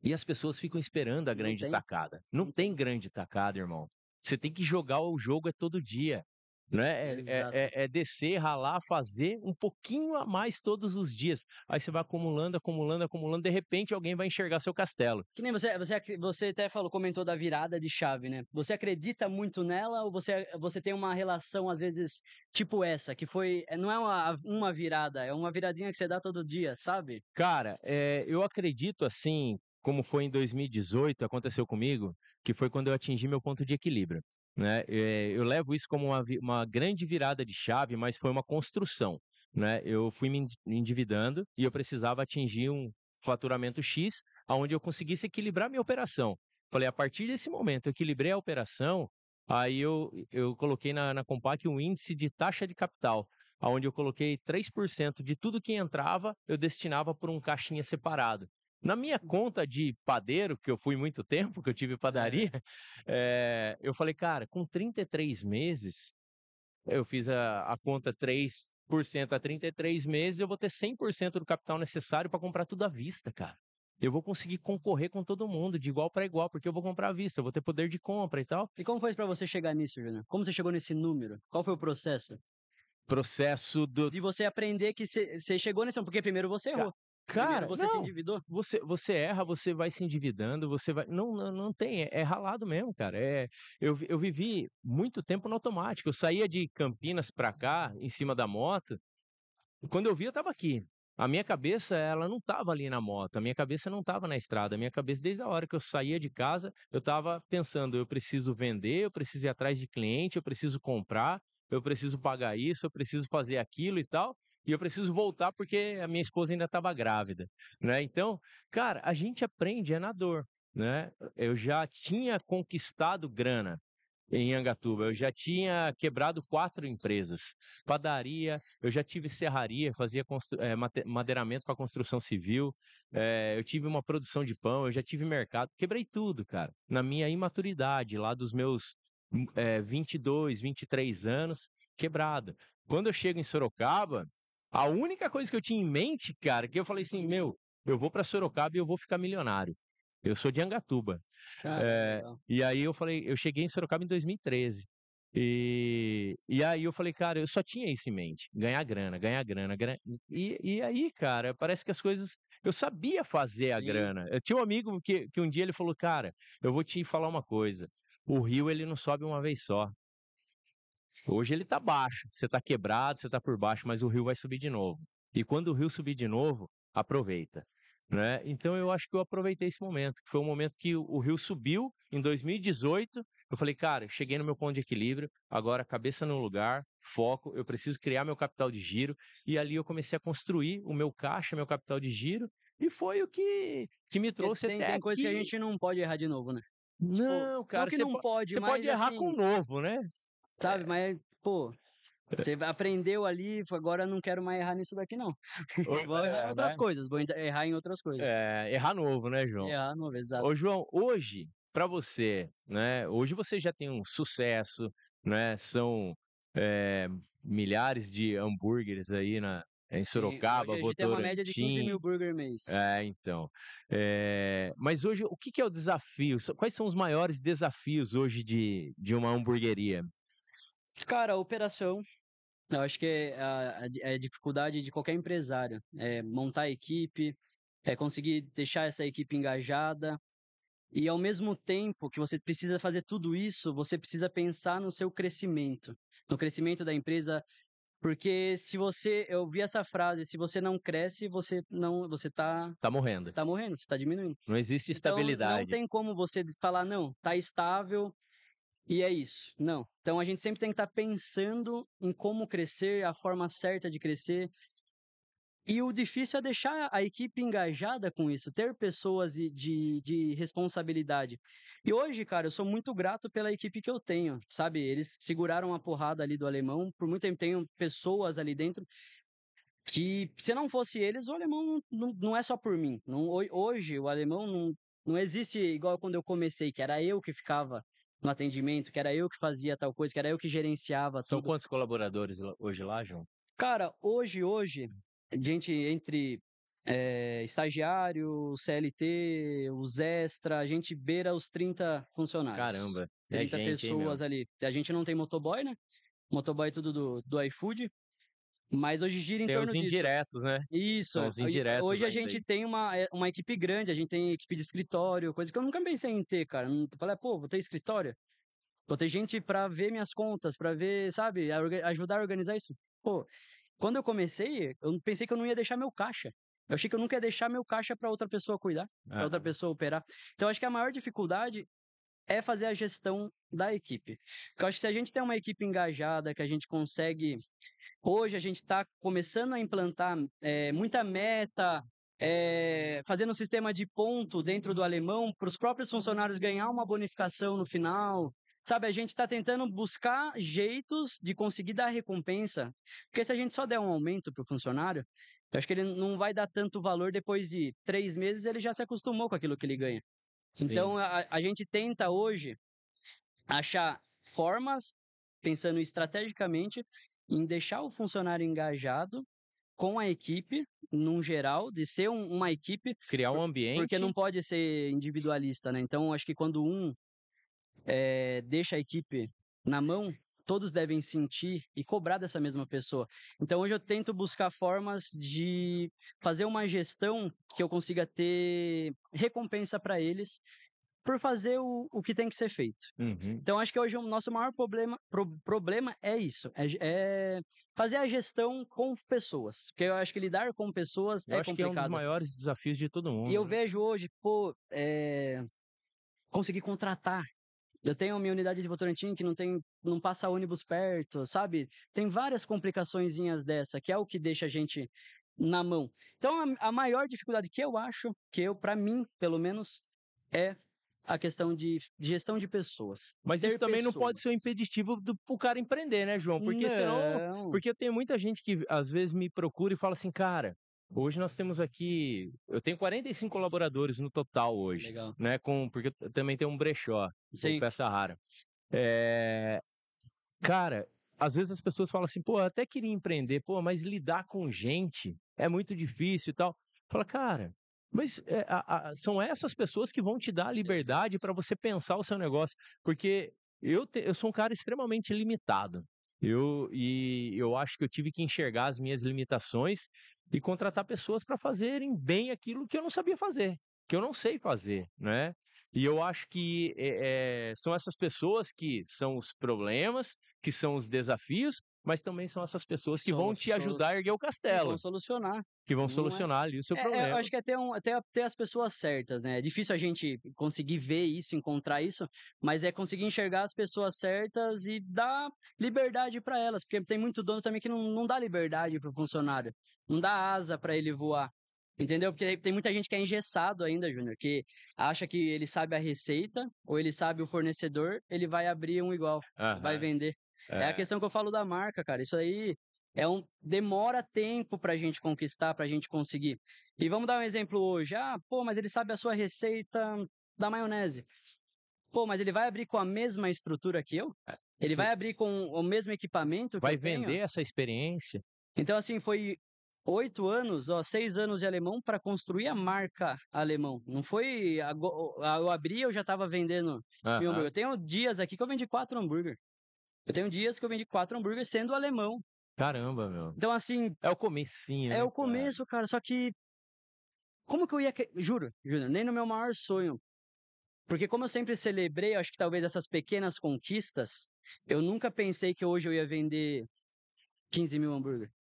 E as pessoas ficam esperando a Não grande tem. tacada. Não tem grande tacada, irmão. Você tem que jogar o jogo todo dia. Né? Exato. É descer, ralar, fazer um pouquinho a mais todos os dias. Aí você vai acumulando, acumulando, acumulando. De repente alguém vai enxergar seu castelo. Que nem você até comentou da virada de chave, né? Você acredita muito nela ou você tem uma relação, às vezes, tipo essa, que não é uma virada, é uma viradinha que você dá todo dia, sabe? Cara, eu acredito assim, como foi em 2018, aconteceu comigo, que foi quando eu atingi meu ponto de equilíbrio. Né? Eu levo isso como uma grande virada de chave, mas foi uma construção. Né? Eu fui me endividando e eu precisava atingir um faturamento X, onde eu conseguisse equilibrar minha operação. Falei, a partir desse momento, eu equilibrei a operação, aí eu coloquei na Compaq um índice de taxa de capital, onde eu coloquei 3% de tudo que entrava, eu destinava por um caixinha separado. Na minha conta de padeiro, que eu fui muito tempo, que eu tive padaria, eu falei, cara, com 33 meses, eu fiz a conta 3% a 33 meses, eu vou ter 100% do capital necessário para comprar tudo à vista, cara. Eu vou conseguir concorrer com todo mundo, de igual para igual, porque eu vou comprar à vista, eu vou ter poder de compra e tal. E como foi pra você chegar nisso, Júnior? Como você chegou nesse número? Qual foi o processo? Processo do. De você aprender que você chegou nesse, porque primeiro você errou. Primeiro Cara, você se não. endividou. Você erra, você vai se endividando, você vai. Não tem, é ralado mesmo, cara. Eu vivi muito tempo no automático. Eu saía de Campinas pra cá, em cima da moto, e quando eu vi, eu tava aqui. A minha cabeça, ela não tava ali na moto, a minha cabeça não tava na estrada. A minha cabeça, desde a hora que eu saía de casa, eu tava pensando: eu preciso vender, eu preciso ir atrás de cliente, eu preciso comprar, eu preciso pagar isso, eu preciso fazer aquilo e tal. E eu preciso voltar porque a minha esposa ainda estava grávida, né? Então, cara, a gente aprende na dor. né? Eu já tinha conquistado grana em Angatuba, eu já tinha quebrado 4 empresas. Padaria, eu já tive serraria, fazia madeiramento para construção civil, eu tive uma produção de pão, eu já tive mercado, quebrei tudo, cara, na minha imaturidade, lá dos meus 22, 23 anos, quebrado. Quando eu chego em Sorocaba, a única coisa que eu tinha em mente, cara, que eu falei assim, meu, eu vou para Sorocaba e eu vou ficar milionário. Eu sou de Angatuba. Legal. E aí eu falei, eu cheguei em Sorocaba em 2013. E aí eu falei, cara, eu só tinha isso em mente, ganhar grana, ganhar grana, grana. E aí, cara, parece que as coisas. Eu sabia fazer a Sim. grana. Eu tinha um amigo que um dia ele falou, cara, eu vou te falar uma coisa. O rio, ele não sobe uma vez só. Hoje ele tá baixo, você tá quebrado, você tá por baixo, mas o rio vai subir de novo. E quando o rio subir de novo, aproveita, né? Então eu acho que eu aproveitei esse momento, que foi um momento que o rio subiu em 2018. Eu falei, cara, cheguei no meu ponto de equilíbrio, agora cabeça no lugar, foco, eu preciso criar meu capital de giro. E ali eu comecei a construir o meu caixa, meu capital de giro, e foi o que me Porque trouxe até tem coisa que a aqui. gente não pode errar de novo, né? Tipo, Não, não cara, que não pode, você pode mas errar com assim, o novo, né? sabe? Mas, pô, você aprendeu ali, agora eu não quero mais errar nisso daqui, não. Vou errar em outras Né? coisas, vou errar em outras coisas. Errar novo, né, João? Errar novo, exato. Ô, João, hoje, para você, né? Hoje você já tem um sucesso, né? São é, milhares de hambúrgueres aí em Sim, hoje Sorocaba, a gente tem uma média de 15 Votorantim. mil burger mês. Então. Mas hoje, o que que é o desafio? Quais são os maiores desafios hoje de uma hamburgueria? Cara, a operação, eu acho que é a dificuldade de qualquer empresário. É montar a equipe, é conseguir deixar essa equipe engajada. E ao mesmo tempo que você precisa fazer tudo isso, você precisa pensar no seu crescimento, no crescimento da empresa, porque se você, eu vi essa frase, se você não cresce, você Tá morrendo. tá morrendo, você tá diminuindo. Não existe Então não estabilidade. tem como você falar não, tá estável e é isso. Não. Então a gente sempre tem que estar pensando em como crescer, a forma certa de crescer. E o difícil é deixar a equipe engajada com isso, ter pessoas de responsabilidade. E hoje, cara, eu sou muito grato pela equipe que eu tenho, sabe? Eles seguraram a porrada ali do alemão, por muito tempo tenho pessoas ali dentro que, se não fosse eles, o alemão não é só por mim. Hoje, o alemão não existe igual quando eu comecei, que era eu que ficava no atendimento, que era eu que fazia tal coisa, que era eu que gerenciava São tudo. quantos colaboradores hoje lá, João? Cara, hoje, gente entre estagiário, CLT, os extra, a gente beira os 30 funcionários. Caramba, é 30 gente, hein, meu? pessoas ali. A gente não tem motoboy, né? Motoboy é tudo do iFood, mas hoje gira em Tem os torno disso. indiretos, né? Isso. São os indiretos Hoje a ainda gente aí. tem uma equipe grande, a gente tem equipe de escritório, coisa que eu nunca pensei em ter, cara. Não falei, pô, vou ter escritório? Vou ter gente pra ver minhas contas, pra ver, sabe, ajudar a organizar isso. Pô, quando eu comecei, eu pensei que eu não ia deixar meu caixa. Eu achei que eu nunca ia deixar meu caixa para outra pessoa cuidar, para Ah, outra pessoa operar. Então, acho que a maior dificuldade é fazer a gestão da equipe. Porque eu acho que se a gente tem uma equipe engajada, que a gente consegue. Hoje, a gente está começando a implantar muita meta, fazendo um sistema de ponto dentro do alemão, para os próprios funcionários ganhar uma bonificação no final. Sabe, a gente está tentando buscar jeitos de conseguir dar recompensa. Porque se a gente só der um aumento para o funcionário, eu acho que ele não vai dar tanto valor depois de 3 meses, ele já se acostumou com aquilo que ele ganha. sim. Então, a gente tenta hoje achar formas, pensando estrategicamente, em deixar o funcionário engajado com a equipe, num geral, de ser uma equipe, Criar um porque não ambiente. pode ser individualista, né? Então, acho que quando deixa a equipe na mão, todos devem sentir e cobrar dessa mesma pessoa. Então, hoje eu tento buscar formas de fazer uma gestão que eu consiga ter recompensa para eles por fazer o que tem que ser feito. Uhum. Então, acho que hoje o nosso maior problema é isso, é fazer a gestão com pessoas, porque eu acho que lidar com pessoas Eu é acho que é um dos complicado. maiores desafios de todo E eu mundo, né? vejo hoje, pô, conseguir contratar. Eu tenho a minha unidade de Votorantim que não passa ônibus perto, sabe? Tem várias complicaçõezinhas dessa, que é o que deixa a gente na mão. Então, a maior dificuldade que eu acho, para mim, pelo menos, é a questão de gestão de pessoas. Mas Ter isso também não pode ser um pessoas. impeditivo pro cara empreender, né, João? Porque senão Não. porque tem muita gente que às vezes me procura e fala assim: "Cara, hoje nós temos aqui eu tenho 45 colaboradores no total hoje, Legal. né, porque eu também tenho um brechó, com Sim. peça rara". Eh, cara, às vezes as pessoas falam assim: "Pô, eu até queria empreender, pô, mas lidar com gente é muito difícil e tal". Fala: "Cara, mas, são essas pessoas que vão te dar a liberdade Exato. para você pensar o seu negócio", porque eu sou um cara extremamente limitado. Eu acho que eu tive que enxergar as minhas limitações e contratar pessoas para fazerem bem aquilo que eu não sabia fazer, que eu não sei fazer, né. E eu acho que, são essas pessoas que são os problemas, que são os desafios, mas também são essas pessoas que vão te ajudar a erguer o Que vão castelo, solucionar, que vão não é? solucionar ali o seu Eu problema. acho que é ter as pessoas certas, né, é difícil a gente conseguir ver isso, encontrar isso, mas é conseguir enxergar as pessoas certas e dar liberdade para elas, porque tem muito dono também que não dá liberdade para o funcionário, não dá asa para ele voar, entendeu? Porque tem muita gente que é engessado ainda, Júnior, que acha que ele sabe a receita ou ele sabe o fornecedor, ele vai abrir um igual, vai Aham. vender. É a É. questão que eu falo da marca, cara, isso aí demora tempo pra gente conquistar, pra gente conseguir. E vamos dar um exemplo hoje. Ah, pô, mas ele sabe a sua receita da maionese. Pô, mas ele vai abrir com a mesma estrutura que eu? Ele Se vai abrir com o mesmo equipamento que vai eu tenho? vender essa experiência. Então, assim, foi 8 anos, ó, 6 anos de alemão para construir a marca alemão. Não foi eu abri, eu já estava vendendo meu hambúrguer. Aham. Eu tenho dias aqui que eu vendi 4 hambúrguer. Eu tenho dias que eu vendi 4 hambúrguer sendo alemão. Caramba, meu. Então, assim, É o comecinho, é né, o cara? começo, cara, só que como que eu ia juro, Júnior, nem no meu maior sonho, porque como eu sempre celebrei, acho que talvez essas pequenas conquistas, eu nunca pensei que hoje eu ia vender 15.000 hambúrguer,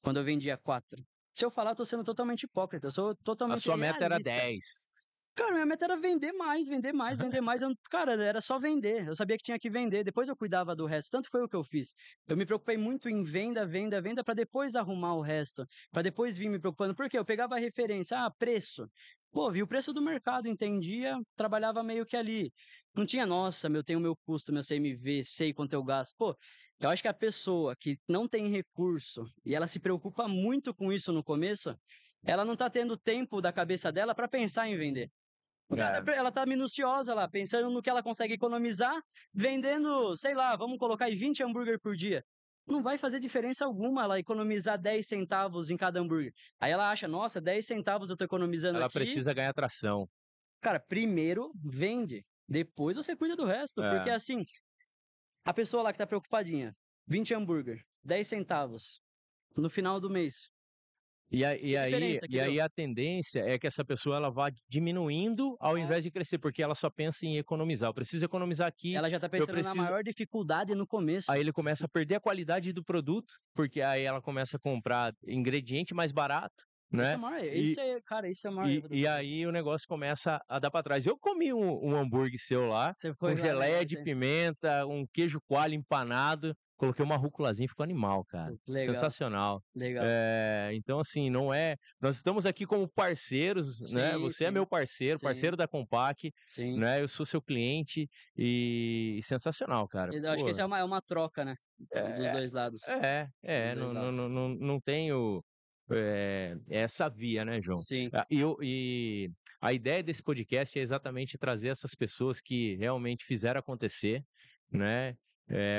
quando eu vendia 4. Se eu falar, eu tô sendo totalmente hipócrita, eu sou A totalmente sua meta era realista. 10. Cara, minha meta era vender mais, vender mais, vender mais. Cara, era só vender. Eu sabia que tinha que vender. Depois eu cuidava do resto. Tanto foi o que eu fiz. Eu me preocupei muito em venda, venda, venda, para depois arrumar o resto. Para depois vir me preocupando. Por quê? Eu pegava a referência. Ah, preço. Pô, vi o preço do mercado, entendia, trabalhava meio que ali. Não tinha, nossa, meu, tenho meu custo, meu CMV, sei quanto eu gasto. Pô, eu acho que a pessoa que não tem recurso e ela se preocupa muito com isso no começo, ela não tá tendo tempo da cabeça dela para pensar em vender. Porque É. ela tá minuciosa lá, pensando no que ela consegue economizar, vendendo, sei lá, vamos colocar aí 20 hambúrguer por dia. Não vai fazer diferença alguma ela economizar 10 centavos em cada hambúrguer. Aí ela acha, nossa, 10 centavos eu tô economizando Ela aqui. precisa ganhar tração. Cara, primeiro vende, depois você cuida do resto. Porque É. assim, a pessoa lá que tá preocupadinha, 20 hambúrguer, 10 centavos no final do mês. E a e Que aí diferença que e deu? aí a tendência é que essa pessoa ela vá diminuindo ao É. invés de crescer, porque ela só pensa em economizar. "Eu preciso economizar aqui, Ela já tá eu pensando na preciso". maior dificuldade no Aí começo. ele começa a perder a qualidade do produto, porque aí ela começa a comprar ingrediente mais barato, Isso é né, o maior, e isso é, cara, isso é o maior e erro das e pessoas. aí o negócio começa a dar para trás. Eu comi um hambúrguer seu lá, Você com foi lá, geleia legal, de você pimenta, um queijo coalho empanado, coloquei uma rúculazinha, ficou animal, cara, legal, sensacional. legal. Então assim, não é nós estamos aqui como parceiros, né, Sim, você é meu sim, parceiro, sim, parceiro da Compaq, sim. né, eu sou seu cliente e sensacional, cara. Eu acho que Pô, isso é uma troca, né, dos é 2 lados, dos 2 lados. não tenho, essa via, né, João. Sim, E a ideia desse podcast é exatamente trazer essas pessoas que realmente fizeram acontecer, né,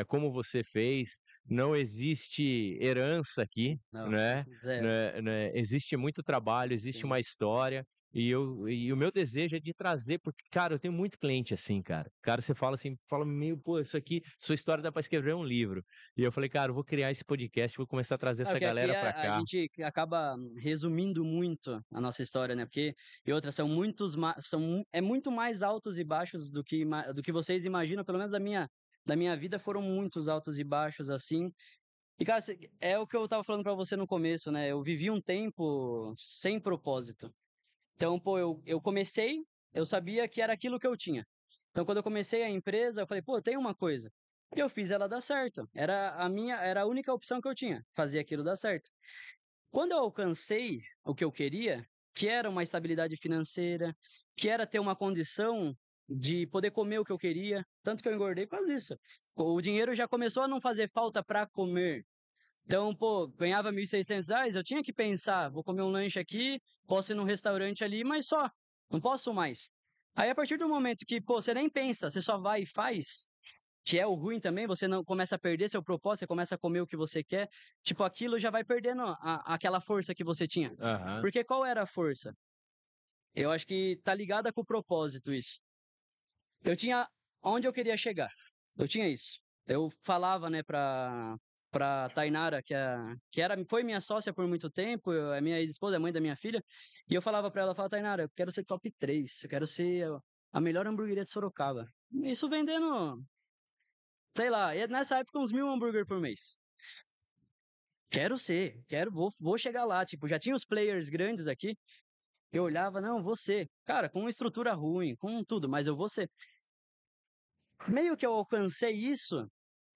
como você fez, não existe herança aqui, não, né, 0, existe muito trabalho, existe sim. uma história, e o meu desejo é de trazer, porque, cara, eu tenho muito cliente assim, cara. Cara, você fala assim, fala: "Meu, pô, isso aqui, sua história dá pra escrever um livro". E eu falei: "Cara, eu vou criar esse podcast, vou começar a trazer É, essa porque aqui galera pra a cá". gente acaba resumindo muito a nossa história, né, porque e outra, são muitos é muito mais altos e baixos do que vocês imaginam, pelo menos da minha vida foram muitos altos e baixos, assim. E cara, é o que eu estava falando pra você no começo, né, eu vivi um tempo sem propósito. Então, pô, eu comecei, eu sabia que era aquilo que eu tinha. Então, quando eu comecei a empresa, eu falei: "Pô, tem uma coisa". E eu fiz ela dar certo. Era a única opção que eu tinha, fazer aquilo dar certo. Quando eu alcancei o que eu queria, que era uma estabilidade financeira, que era ter uma condição de poder comer o que eu queria, tanto que eu engordei por causa disso. O dinheiro já começou a não fazer falta para comer. Então, pô, ganhava R$ 1.600, eu tinha que pensar, vou comer um lanche aqui, posso ir num restaurante ali, mas só, não posso mais. Aí, a partir do momento que, pô, você nem pensa, você só vai e faz, que é o ruim também, você não começa a perder seu propósito, você começa a comer o que você quer, tipo, aquilo já vai perdendo aquela força que você tinha. Aham. Porque qual era a força? Eu acho que tá ligada com o propósito isso. Eu tinha onde eu queria chegar. Eu tinha isso. Eu falava, né, pra Tainara, foi minha sócia por muito tempo, é minha ex-esposa, é mãe da minha filha, e eu falava pra ela, Tainara, eu quero ser top 3, eu quero ser a melhor hamburgueria de Sorocaba. Isso vendendo, sei lá, nessa época uns 1.000 hambúrguer por mês. Quero ser, vou chegar lá, tipo, já tinha os players grandes aqui, eu olhava, não, vou ser. Cara, com uma estrutura ruim, com tudo, mas eu vou ser. Meio que eu alcancei isso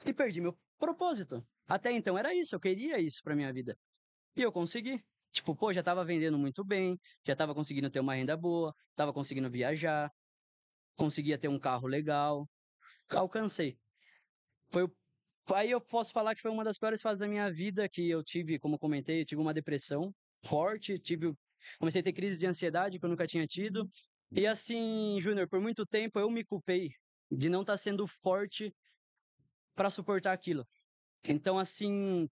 e perdi meu propósito. Até então era isso, eu queria isso pra minha vida. E eu consegui. Tipo, pô, já tava vendendo muito bem, já tava conseguindo ter uma renda boa, tava conseguindo viajar, conseguia ter um carro legal. Alcancei. Foi o- Aí eu posso falar que foi uma das piores fases da minha vida que eu tive, como eu comentei, eu tive uma depressão forte, comecei a ter crise de ansiedade que eu nunca tinha tido. E assim, Júnior, por muito tempo eu me culpei de não estar sendo forte para suportar aquilo. Então, assim,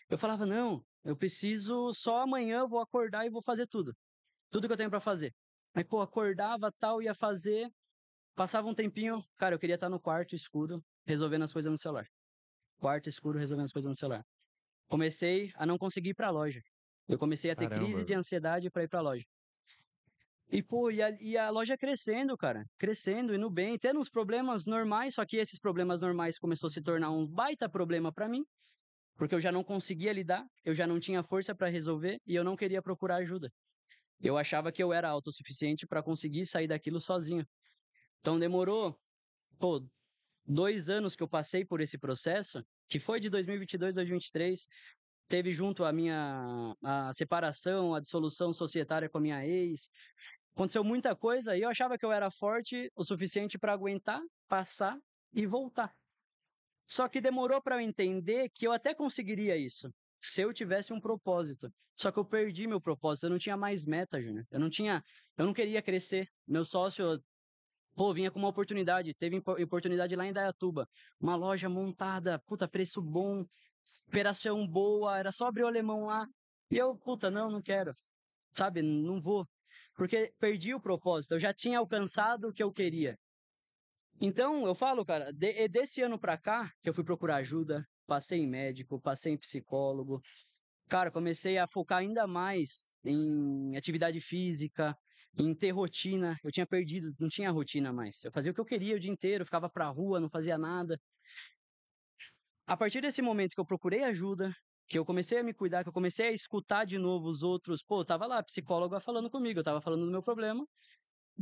eu falava, não, eu preciso, só amanhã eu vou acordar e vou fazer tudo. Tudo que eu tenho para fazer. Aí, pô, acordava, tal, ia fazer, passava um tempinho, cara, eu queria estar no quarto escuro, resolvendo as coisas no celular. Quarto escuro, resolvendo as coisas no celular. Comecei a não conseguir ir pra loja. Eu comecei a ter crise Caramba, de velho. ansiedade para ir pra loja. E, pô, e a loja crescendo, cara. Crescendo, indo bem, tendo uns problemas normais, só que esses problemas normais começou a se tornar um baita problema para mim, porque eu já não conseguia lidar, eu já não tinha força para resolver e eu não queria procurar ajuda. Eu achava que eu era autossuficiente para conseguir sair daquilo sozinho. Então demorou, pô, 2 anos que eu passei por esse processo, que foi de 2022 a 2023, teve junto a separação, a dissolução societária com a minha ex. Aconteceu muita coisa e eu achava que eu era forte o suficiente para aguentar, passar e voltar. Só que demorou para eu entender que eu até conseguiria isso, se eu tivesse um propósito. Só que eu perdi meu propósito, eu não tinha mais meta, Júnior. Eu não queria crescer. Meu sócio, pô, vinha com uma oportunidade, teve oportunidade lá em Dayatuba, uma loja montada, puta, preço bom, operação boa, era só abrir o alemão lá. E eu, puta, não quero. Sabe, não vou. Porque perdi o propósito, eu já tinha alcançado o que eu queria. Então, eu falo, cara, desse ano pra cá, que eu fui procurar ajuda, passei em médico, passei em psicólogo. Cara, comecei a focar ainda mais em atividade física, em ter rotina. Eu tinha perdido, não tinha rotina mais. Eu fazia o que eu queria o dia inteiro, ficava pra rua, não fazia nada. A partir desse momento que eu procurei ajuda, que eu comecei a me cuidar, que eu comecei a escutar de novo os outros, pô, tava lá, a psicóloga falando comigo, eu tava falando do meu problema.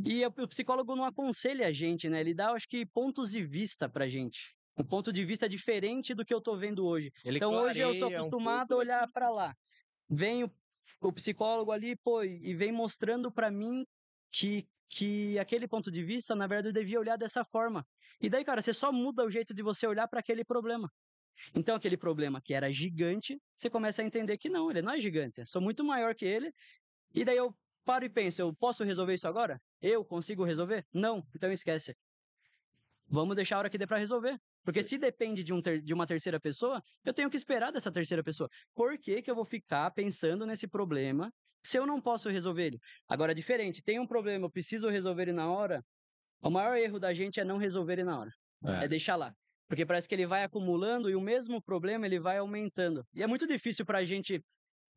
E o psicólogo não aconselha a gente, né? Ele dá, acho que, pontos de vista pra gente. Um ponto de vista diferente do que eu tô vendo hoje. Ele Então, hoje eu sou clareia um acostumado pouco a olhar daquilo. pra lá. Vem o psicólogo ali, pô, e vem mostrando pra mim que aquele ponto de vista, na verdade, eu devia olhar dessa forma. E daí, cara, você só muda o jeito de você olhar pra aquele problema. Então, aquele problema que era gigante, você começa a entender que não, ele não é gigante, eu sou muito maior que ele. E daí eu paro e penso, eu posso resolver isso agora? Eu consigo resolver? Não, então esquece. Vamos deixar a hora que dê para resolver. Porque se depende de uma terceira pessoa, eu tenho que esperar dessa terceira pessoa. Por que que eu vou ficar pensando nesse problema se eu não posso resolver ele? Agora, diferente, tem um problema, eu preciso resolver ele na hora. O maior erro da gente é não resolver ele na hora. É É. deixar lá. Porque parece que ele vai acumulando e o mesmo problema ele vai aumentando. E é muito difícil para a gente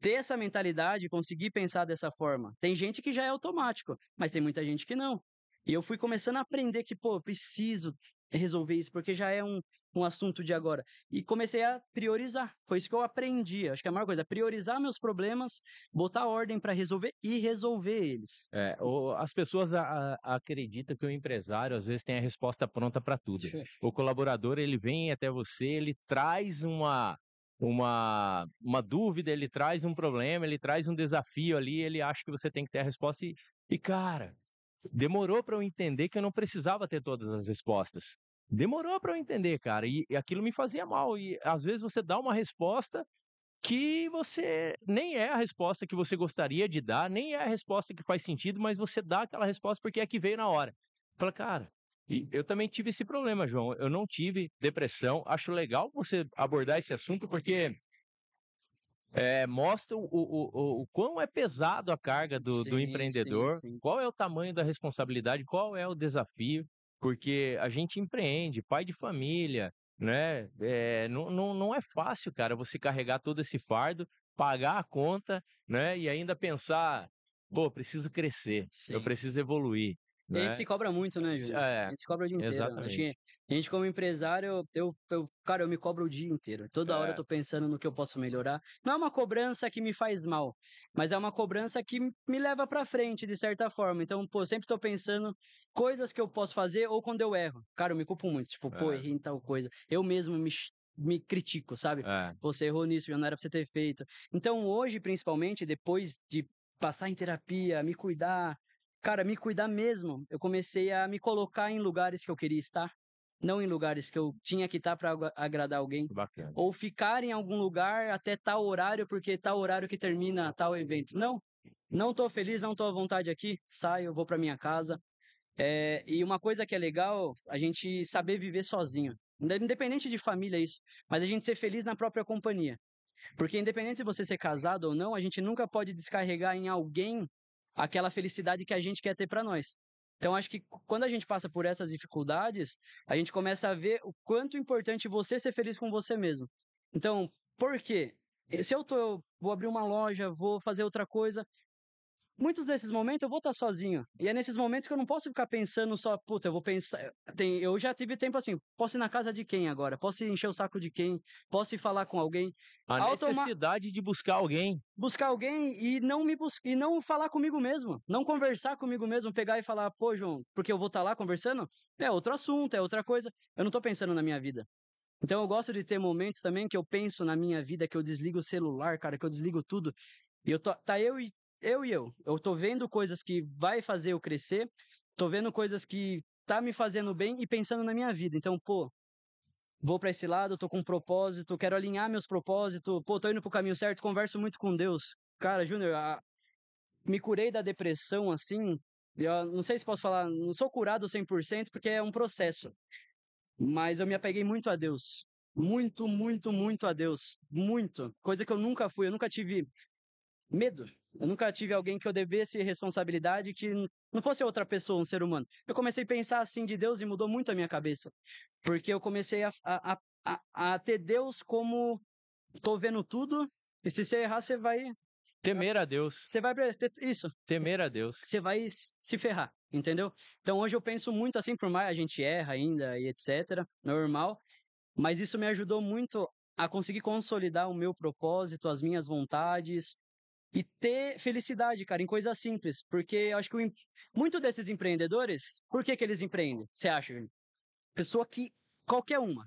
ter essa mentalidade, conseguir pensar dessa forma. Tem gente que já é automático, mas tem muita gente que não. E eu fui começando a aprender que, pô, eu preciso resolver isso, porque já é um assunto de agora. E comecei a priorizar. Foi isso que eu aprendi. Acho que é a maior coisa, priorizar meus problemas, botar ordem para resolver e resolver eles. As pessoas acreditam que o empresário às vezes tem a resposta pronta para tudo. O colaborador ele vem até você, ele traz uma dúvida, ele traz um problema, ele traz um desafio ali, ele acha que você tem que ter a resposta cara, demorou para eu entender que eu não precisava ter todas as respostas. Demorou para eu entender, cara, e aquilo me fazia mal. E às vezes você dá uma resposta que você nem é a resposta que você gostaria de dar, nem é a resposta que faz sentido, mas você dá aquela resposta porque é que veio na hora. Fala, cara, e eu também tive esse problema, João. Eu não tive depressão. Acho legal você abordar esse assunto porque mostra o quão é pesado a carga do Sim, sim, empreendedor, sim. qual é o tamanho da responsabilidade, qual é o desafio, porque a gente empreende, pai de família, né? Não é fácil, cara, você carregar todo esse fardo, pagar a conta, né? E ainda pensar, pô, preciso crescer, eu Sim. preciso evoluir, E a gente se né? cobra muito, né, Júnior? A É, gente se cobra o dia inteiro. Acho que exatamente. a gente, como empresário, cara, eu me cobro o dia inteiro. Toda hora eu É, tô pensando no que eu posso melhorar. Não é uma cobrança que me faz mal, mas é uma cobrança que me leva pra frente, de certa forma. Então, pô, eu sempre tô pensando coisas que eu posso fazer ou quando eu erro. Cara, eu me culpo muito. Tipo, pô, é, errei em tal coisa. Eu mesmo me critico, sabe? é. Pô, você errou nisso, já não era pra você ter feito. Então, hoje, principalmente, depois de passar em terapia, me cuidar. Cara, me cuidar mesmo. Eu comecei a me colocar em lugares que eu queria estar, não em lugares que eu tinha que estar para agradar alguém, Bacana. ou ficar em algum lugar até tal horário, porque tal horário que termina tal evento. Não, não estou feliz, não estou à vontade aqui, saio, vou para minha casa. E uma coisa que é legal, a gente saber viver sozinho. Independente de família, isso, mas a gente ser feliz na própria companhia. Porque independente de você ser casado ou não, a gente nunca pode descarregar em alguém aquela felicidade que a gente quer ter para nós. Então, acho que quando a gente passa por essas dificuldades, a gente começa a ver o quanto é importante você ser feliz com você mesmo. Então, por quê? Se eu vou abrir uma loja, vou fazer outra coisa, muitos desses momentos eu vou estar sozinho. E é nesses momentos que eu não posso ficar pensando só, puta, eu vou pensar. Eu já tive tempo assim, posso ir na casa de quem agora? Posso ir encher o saco de quem? Posso ir falar com alguém? A Automa necessidade de buscar alguém. Buscar alguém e e não falar comigo mesmo, não conversar comigo mesmo, pegar e falar, pô, João, porque eu vou estar lá conversando? É outro assunto, é outra coisa. Eu não tô pensando na minha vida. Então eu gosto de ter momentos também que eu penso na minha vida, que eu desligo o celular, cara, que eu desligo tudo. E tá eu tô vendo coisas que vai fazer eu crescer, tô vendo coisas que tá me fazendo bem e pensando na minha vida. Então, pô, vou para esse lado, tô com um propósito, quero alinhar meus propósitos, pô, tô indo pro caminho certo, converso muito com Deus. Cara, Júnior, me curei da depressão assim, eu não sei se posso falar, não sou curado 100% porque é um processo, mas eu me apeguei muito a Deus. Muito, muito, muito a Deus. Muito. Coisa que eu nunca tive medo. Eu nunca tive alguém que eu devesse responsabilidade que não fosse outra pessoa, um ser humano. Eu comecei a pensar assim de Deus e mudou muito a minha cabeça. Porque eu comecei a ter Deus como tô vendo tudo, e se você errar, Temer a Deus. você vai isso, Temer a Deus. você vai se ferrar, entendeu? Então hoje eu penso muito assim, por mais a gente erra ainda e etc, normal, mas isso me ajudou muito a conseguir consolidar o meu propósito, as minhas vontades e ter felicidade, cara, em coisas simples, porque eu acho que muito desses empreendedores, por que que eles empreendem? Você acha, Júnior? Pessoa que qualquer uma,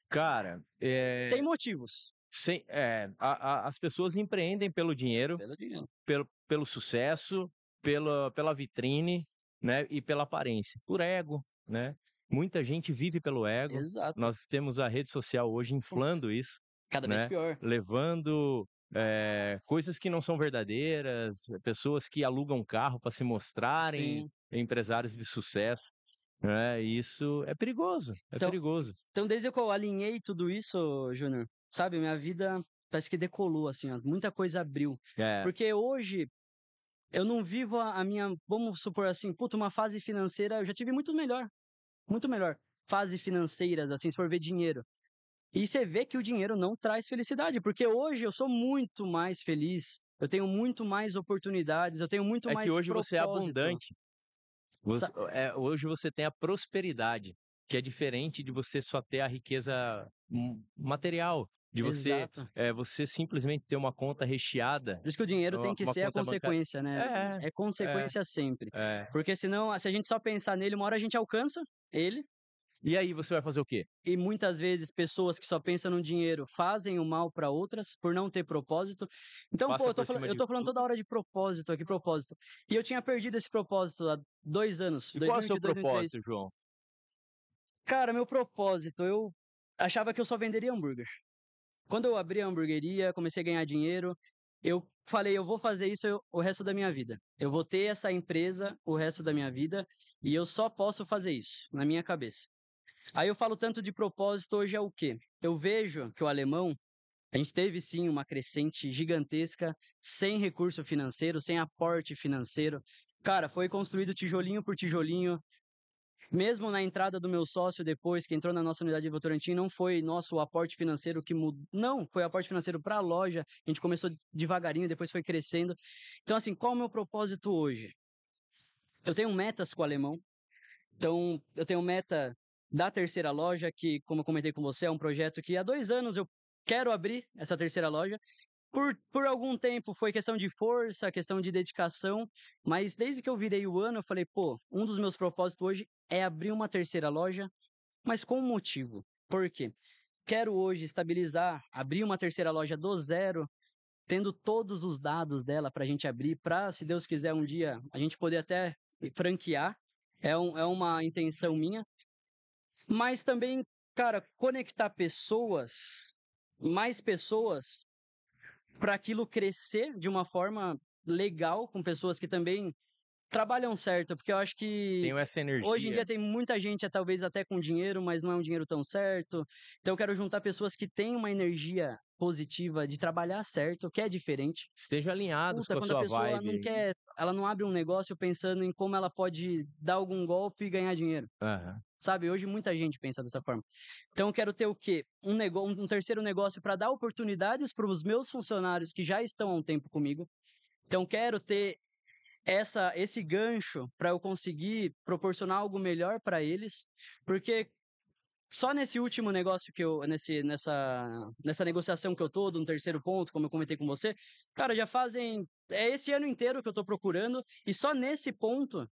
Cara, sem motivos. as pessoas empreendem pelo dinheiro, Pelo dinheiro. pelo sucesso, pela vitrine, né? E pela aparência. Por ego, né? Muita gente vive pelo ego. Exato. Nós temos a rede social hoje inflando isso, Cada vez né? pior. Levando coisas que não são verdadeiras, pessoas que alugam carro para se mostrarem Sim. empresários de sucesso. É, isso é perigoso, é Então, perigoso. então, desde que eu alinhei tudo isso, Júnior, sabe, minha vida parece que decolou, assim, ó, muita coisa abriu. É, Porque hoje eu não vivo a minha, vamos supor assim, puta, uma fase financeira, eu já tive muito melhor, muito melhor. Fase financeiras, assim, se for ver dinheiro. E você vê que o dinheiro não traz felicidade, porque hoje eu sou muito mais feliz, eu tenho muito mais oportunidades, eu tenho muito é que mais hoje você é propósito. abundante. Hoje você tem a prosperidade, que é diferente de você só ter a riqueza material, de Exato. você simplesmente ter uma conta recheada, Por isso que o dinheiro tem que uma ser a conta bancária. consequência, né? É, É é, consequência sempre. é. Porque senão, se a gente só pensar nele, uma hora a gente alcança ele, E aí você vai fazer o quê? E muitas vezes pessoas que só pensam no dinheiro fazem o mal para outras por não ter propósito. Então, pô, Passa por cima eu de tô falando toda tudo. hora de propósito aqui, propósito. E eu tinha perdido esse propósito há 2 anos, E qual é o seu 2022, 2023. propósito, João? Cara, meu propósito, eu achava que eu só venderia hambúrguer. Quando eu abri a hamburgueria, comecei a ganhar dinheiro, eu falei, eu vou fazer isso o resto da minha vida. Eu vou ter essa empresa o resto da minha vida e eu só posso fazer isso, na minha cabeça. Aí eu falo tanto de propósito, hoje é o quê? Eu vejo que o alemão, a gente teve sim uma crescente gigantesca, sem recurso financeiro, sem aporte financeiro. Cara, foi construído tijolinho por tijolinho. Mesmo na entrada do meu sócio depois, que entrou na nossa unidade de Votorantim, não foi nosso o aporte financeiro que mudou. Não, foi aporte financeiro para a loja. A gente começou devagarinho, depois foi crescendo. Então, assim, qual é o meu propósito hoje? Eu tenho metas com o alemão. Então, eu tenho meta da terceira loja, que, como eu comentei com você, é um projeto que há 2 anos eu quero abrir essa terceira loja. Por algum tempo foi questão de força, questão de dedicação, mas desde que eu virei o ano, eu falei, pô, um dos meus propósitos hoje é abrir uma terceira loja, mas com um motivo. Por quê? Quero hoje estabilizar, abrir uma terceira loja do zero, tendo todos os dados dela para a gente abrir, para, se Deus quiser, um dia a gente poder até franquear. É uma intenção minha, mas também, cara, conectar pessoas, mais pessoas para aquilo crescer de uma forma legal, com pessoas que também trabalham certo, porque eu acho que Tenho essa hoje em dia energia. tem muita gente, talvez até com dinheiro, mas não é um dinheiro tão certo. Então eu quero juntar pessoas que têm uma energia positiva de trabalhar certo, que é diferente. Estejam alinhados Puta, com a quando a sua pessoa vibe não aí. quer, ela não abre um negócio pensando em como ela pode dar algum golpe e ganhar dinheiro. Aham. Sabe, hoje muita gente pensa dessa forma. Então eu quero ter o quê? Um terceiro negócio para dar oportunidades para os meus funcionários que já estão há um tempo comigo. Então quero ter esse gancho para eu conseguir proporcionar algo melhor para eles, porque só nesse último negócio que eu nessa negociação que eu tô, no terceiro ponto, como eu comentei com você, cara, já fazem esse ano inteiro que eu tô procurando e só nesse ponto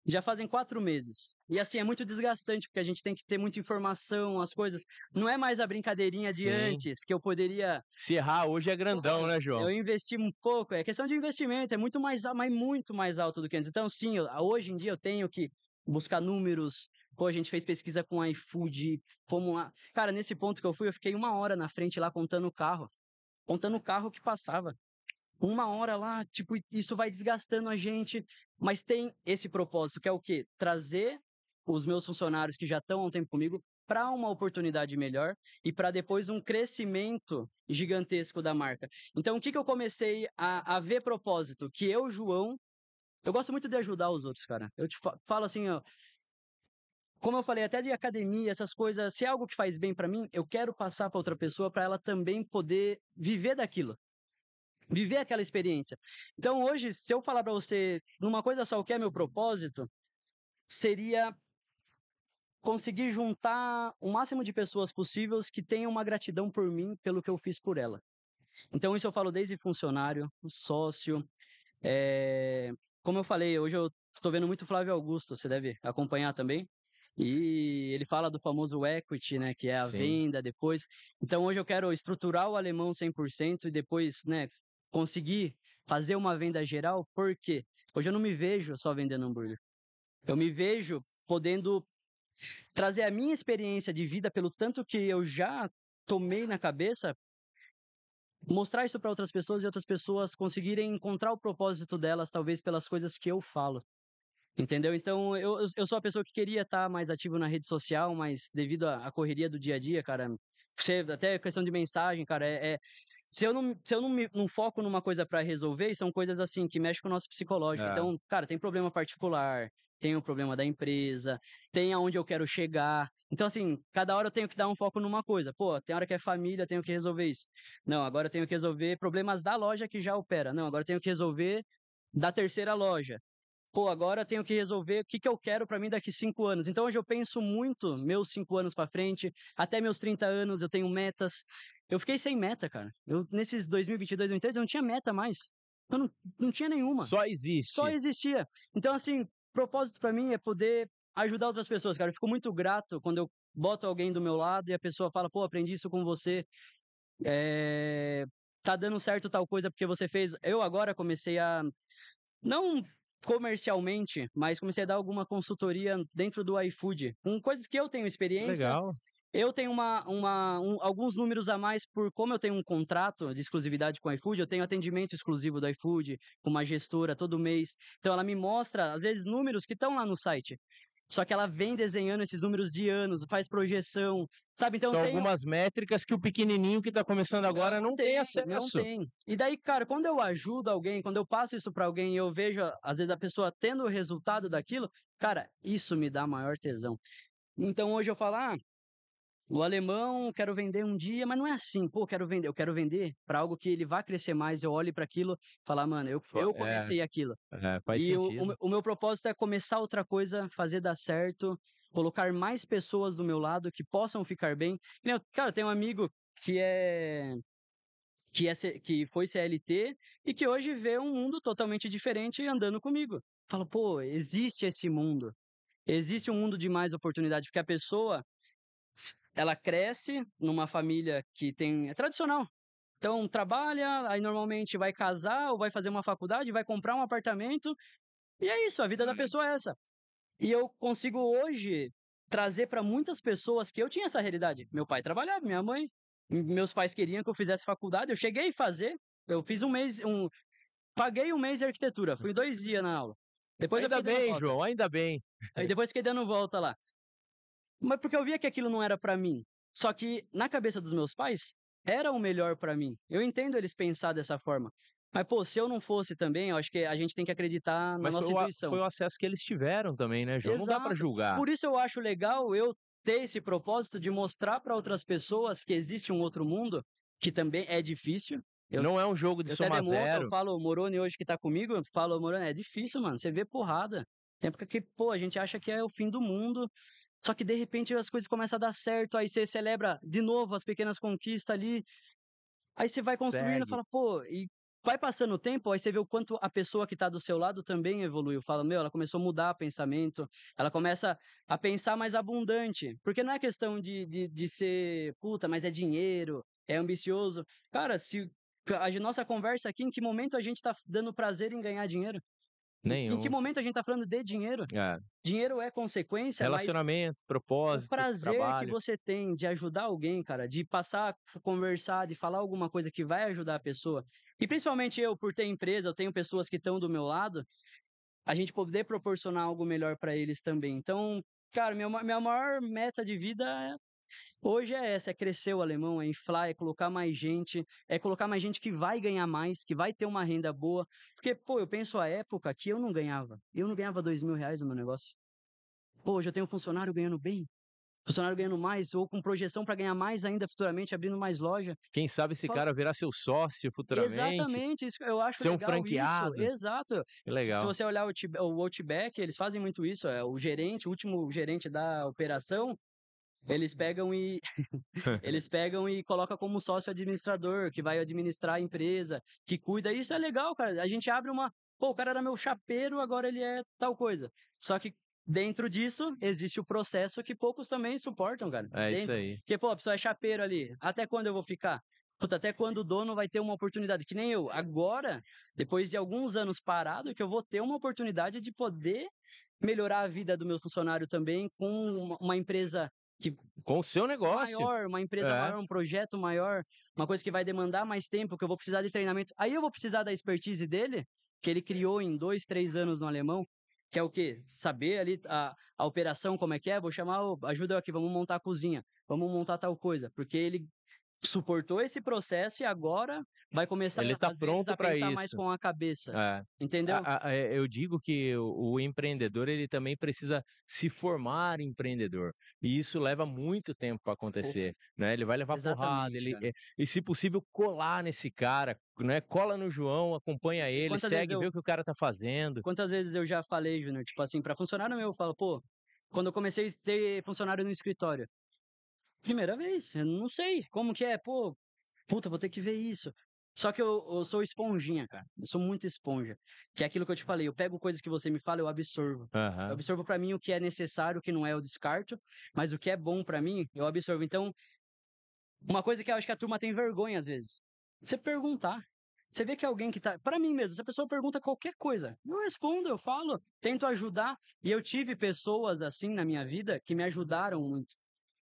já fazem 4 meses. E assim, é muito desgastante, porque a gente tem que ter muita informação, as coisas. Não é mais a brincadeirinha de Sim. antes, que eu poderia. Se errar hoje é grandão, Pô, né, João? eu investi um pouco, é questão de investimento, é muito mais, mas muito mais alto do que antes. Então, sim, hoje em dia eu tenho que buscar números. Pô, a gente fez pesquisa com iFood, fomos lá. Cara, nesse ponto que eu fui, eu fiquei 1 hora na frente lá contando o carro que passava. 1 hora lá, tipo, isso vai desgastando a gente, mas tem esse propósito, que é o quê? Trazer os meus funcionários que já estão há um tempo comigo para uma oportunidade melhor e para depois um crescimento gigantesco da marca. Então, o que eu comecei a ver propósito? Que eu, João, eu gosto muito de ajudar os outros, cara. Eu te falo assim, ó, como eu falei, até de academia, essas coisas, se é algo que faz bem para mim, eu quero passar para outra pessoa para ela também poder viver daquilo. Viver aquela experiência. Então, hoje, se eu falar para você numa coisa só o que é meu propósito, seria conseguir juntar o máximo de pessoas possíveis que tenham uma gratidão por mim, pelo que eu fiz por ela. Então, isso eu falo desde funcionário, sócio. Como eu falei, hoje eu estou vendo muito Flávio Augusto, você deve acompanhar também. E ele fala do famoso equity, né, que é a Sim. venda depois. Então, hoje eu quero estruturar o alemão 100% e depois, né, conseguir fazer uma venda geral. Por quê? Hoje eu não me vejo só vendendo hambúrguer. Eu me vejo podendo trazer a minha experiência de vida pelo tanto que eu já tomei na cabeça, mostrar isso para outras pessoas e outras pessoas conseguirem encontrar o propósito delas, talvez pelas coisas que eu falo. Entendeu? Então, eu sou a pessoa que queria estar mais ativo na rede social, mas devido à correria do dia a dia, cara, até questão de mensagem, cara, se eu não foco numa coisa para resolver, e são coisas assim que mexem com o nosso psicológico. É. Então, cara, tem problema particular, tem o problema da empresa, tem aonde eu quero chegar. Então, assim, cada hora eu tenho que dar um foco numa coisa. Pô, tem hora que é família, tenho que resolver isso. Não, agora eu tenho que resolver problemas da loja que já opera. Não, agora eu tenho que resolver da terceira loja. Pô, agora eu tenho que resolver o que eu quero para mim daqui 5 anos. Então hoje eu penso muito meus 5 anos para frente, até meus 30 anos eu tenho metas. Eu fiquei sem meta, cara. Nesses 2022, 2023, eu não tinha meta mais. Eu não tinha nenhuma. Só Só existe. existia. Então, assim, propósito para mim é poder ajudar outras pessoas, cara. Eu fico muito grato quando eu boto alguém do meu lado e a pessoa fala: "Pô, aprendi isso com você, tá dando certo tal coisa porque você fez". Eu agora comecei a não comercialmente, mas comecei a dar alguma consultoria dentro do iFood, com coisas que eu tenho experiência. Legal. Eu tenho alguns números a mais por como eu tenho um contrato de exclusividade com o iFood, eu tenho atendimento exclusivo do iFood, com uma gestora todo mês. Então ela me mostra, às vezes, números que estão lá no site. Só que ela vem desenhando esses números de anos, faz projeção, sabe? Então eu São tenho. algumas métricas que o pequenininho que está começando agora não tem Não acesso. tem. E daí, cara, quando eu ajudo alguém, quando eu passo isso pra alguém e eu vejo, às vezes, a pessoa tendo o resultado daquilo, cara, isso me dá maior tesão. Então hoje eu falo, o alemão quero vender um dia, mas não é assim, pô, eu quero vender para algo que ele vá crescer mais, eu olhe para aquilo, falar: "Mano, eu É, comecei aquilo". faz E sentido. o meu propósito é começar outra coisa, fazer dar certo, colocar mais pessoas do meu lado que possam ficar bem. Que nem eu cara, eu tenho um amigo que é que foi CLT e que hoje vê um mundo totalmente diferente andando comigo. Falo: "Pô, existe esse mundo, existe um mundo de mais oportunidade", porque a pessoa ela cresce numa família que tem é tradicional. Então trabalha, aí normalmente vai casar ou vai fazer uma faculdade, vai comprar um apartamento, e é isso, a vida da pessoa é essa. E eu consigo hoje trazer para muitas pessoas que eu tinha essa realidade. Meu pai trabalhava, minha mãe, meus pais queriam que eu fizesse faculdade, eu cheguei a fazer, eu fiz paguei um mês de arquitetura, fui 2 dias na aula. Depois eu Ainda fiquei dando bem, volta. João, ainda bem. Aí depois fiquei dando volta lá. Mas porque eu via que aquilo não era pra mim. Só que na cabeça dos meus pais, era o melhor pra mim. Eu entendo eles pensar dessa forma. Mas, pô, se eu não fosse também, eu acho que a gente tem que acreditar na Mas nossa foi intuição. o acesso que eles tiveram também, né, João? Não dá para Exato. julgar. Por isso eu acho legal eu ter esse propósito de mostrar para outras pessoas que existe um outro mundo, que também é difícil. Eu Não é um jogo de eu até soma demonstro, eu zero. falo, o Moroni hoje que tá comigo, eu falo: "Moroni, é difícil, mano, você vê porrada". Tem época que, pô, a gente acha que é o fim do mundo, só que de repente as coisas começam a dar certo, aí você celebra de novo as pequenas conquistas ali, aí você vai construindo e Segue. fala: "Pô", e vai passando o tempo, aí você vê o quanto a pessoa que tá do seu lado também evoluiu, fala: "Meu, ela começou a mudar pensamento, ela começa a pensar mais abundante", porque não é questão de ser: "Puta, mas é dinheiro, é ambicioso". Cara, se a nossa conversa aqui, em que momento a gente tá dando prazer em ganhar dinheiro? Em que Nenhum. momento a gente tá falando de dinheiro? É. Dinheiro é consequência, mas Relacionamento, o propósito, prazer que trabalho. você tem de ajudar alguém, cara, de passar, conversar, de falar alguma coisa que vai ajudar a pessoa, e principalmente eu, por ter empresa, eu tenho pessoas que estão do meu lado, a gente poder proporcionar algo melhor para eles também. Então, cara, minha maior meta de vida hoje é essa, é crescer o alemão, é inflar, é colocar mais gente que vai ganhar mais, que vai ter uma renda boa. Porque, pô, eu penso a época que eu não ganhava R$ 2.000 no meu negócio. Pô, hoje eu tenho um funcionário ganhando bem, funcionário ganhando mais ou com projeção para ganhar mais ainda futuramente, abrindo mais loja. Quem sabe Eu esse falo cara virar seu sócio futuramente, exatamente, isso eu acho ser um legal isso, franqueado. exato. Que Se legal. você olhar o Outback, eles fazem muito isso, o gerente, o último gerente da operação, eles pegam e eles pegam e coloca como sócio administrador, que vai administrar a empresa, que cuida. Isso é legal, cara. A gente abre uma. Pô, o cara era meu chapeiro, agora ele é tal coisa. Só que dentro disso existe o processo que poucos também suportam, cara. É isso Dentro. aí. Porque, pô, a pessoa é chapeiro ali. Até quando eu vou ficar? Puta, até quando o dono vai ter uma oportunidade? Que nem eu. Agora, depois de alguns anos parado, que eu vou ter uma oportunidade de poder melhorar a vida do meu funcionário também com uma empresa que Com o seu negócio. maior, uma empresa É. maior, um projeto maior, uma coisa que vai demandar mais tempo, que eu vou precisar de treinamento. Aí eu vou precisar da expertise dele, que ele criou em 2, 3 anos no alemão, que é o quê? Saber ali a operação como é que é, vou chamar, "Ô, ajuda eu aqui, vamos montar a cozinha, vamos montar tal coisa", porque ele suportou esse processo e agora vai começar, Ele está às vezes, pronto a para pensar mais isso. com a cabeça, É. entendeu? Eu digo que o empreendedor, ele também precisa se formar empreendedor, e isso leva muito tempo para Pô, acontecer, né, ele vai levar porrada, exatamente, cara. e se possível colar nesse cara, né, cola no João, acompanha E ele, segue, vê o que o cara tá fazendo. quantas vezes eu já falei, Júnior, tipo assim, pra funcionário meu, eu falo: "Pô", quando eu comecei a ter funcionário no escritório, primeira vez, eu não sei como que é, pô, puta, vou ter que ver isso. Só que eu sou esponjinha, cara. Eu sou muito esponja. Que é aquilo que eu te falei. Eu pego coisas que você me fala, eu absorvo. Eu Aham. absorvo pra mim o que é necessário, o que não é, eu descarto. Mas o que é bom pra mim, eu absorvo. Então, uma coisa que eu acho que a turma tem vergonha às vezes. Você perguntar. Você vê que alguém que tá. Pra mim mesmo, se a pessoa pergunta qualquer coisa, eu respondo, eu falo, tento ajudar. E eu tive pessoas assim na minha vida que me ajudaram muito.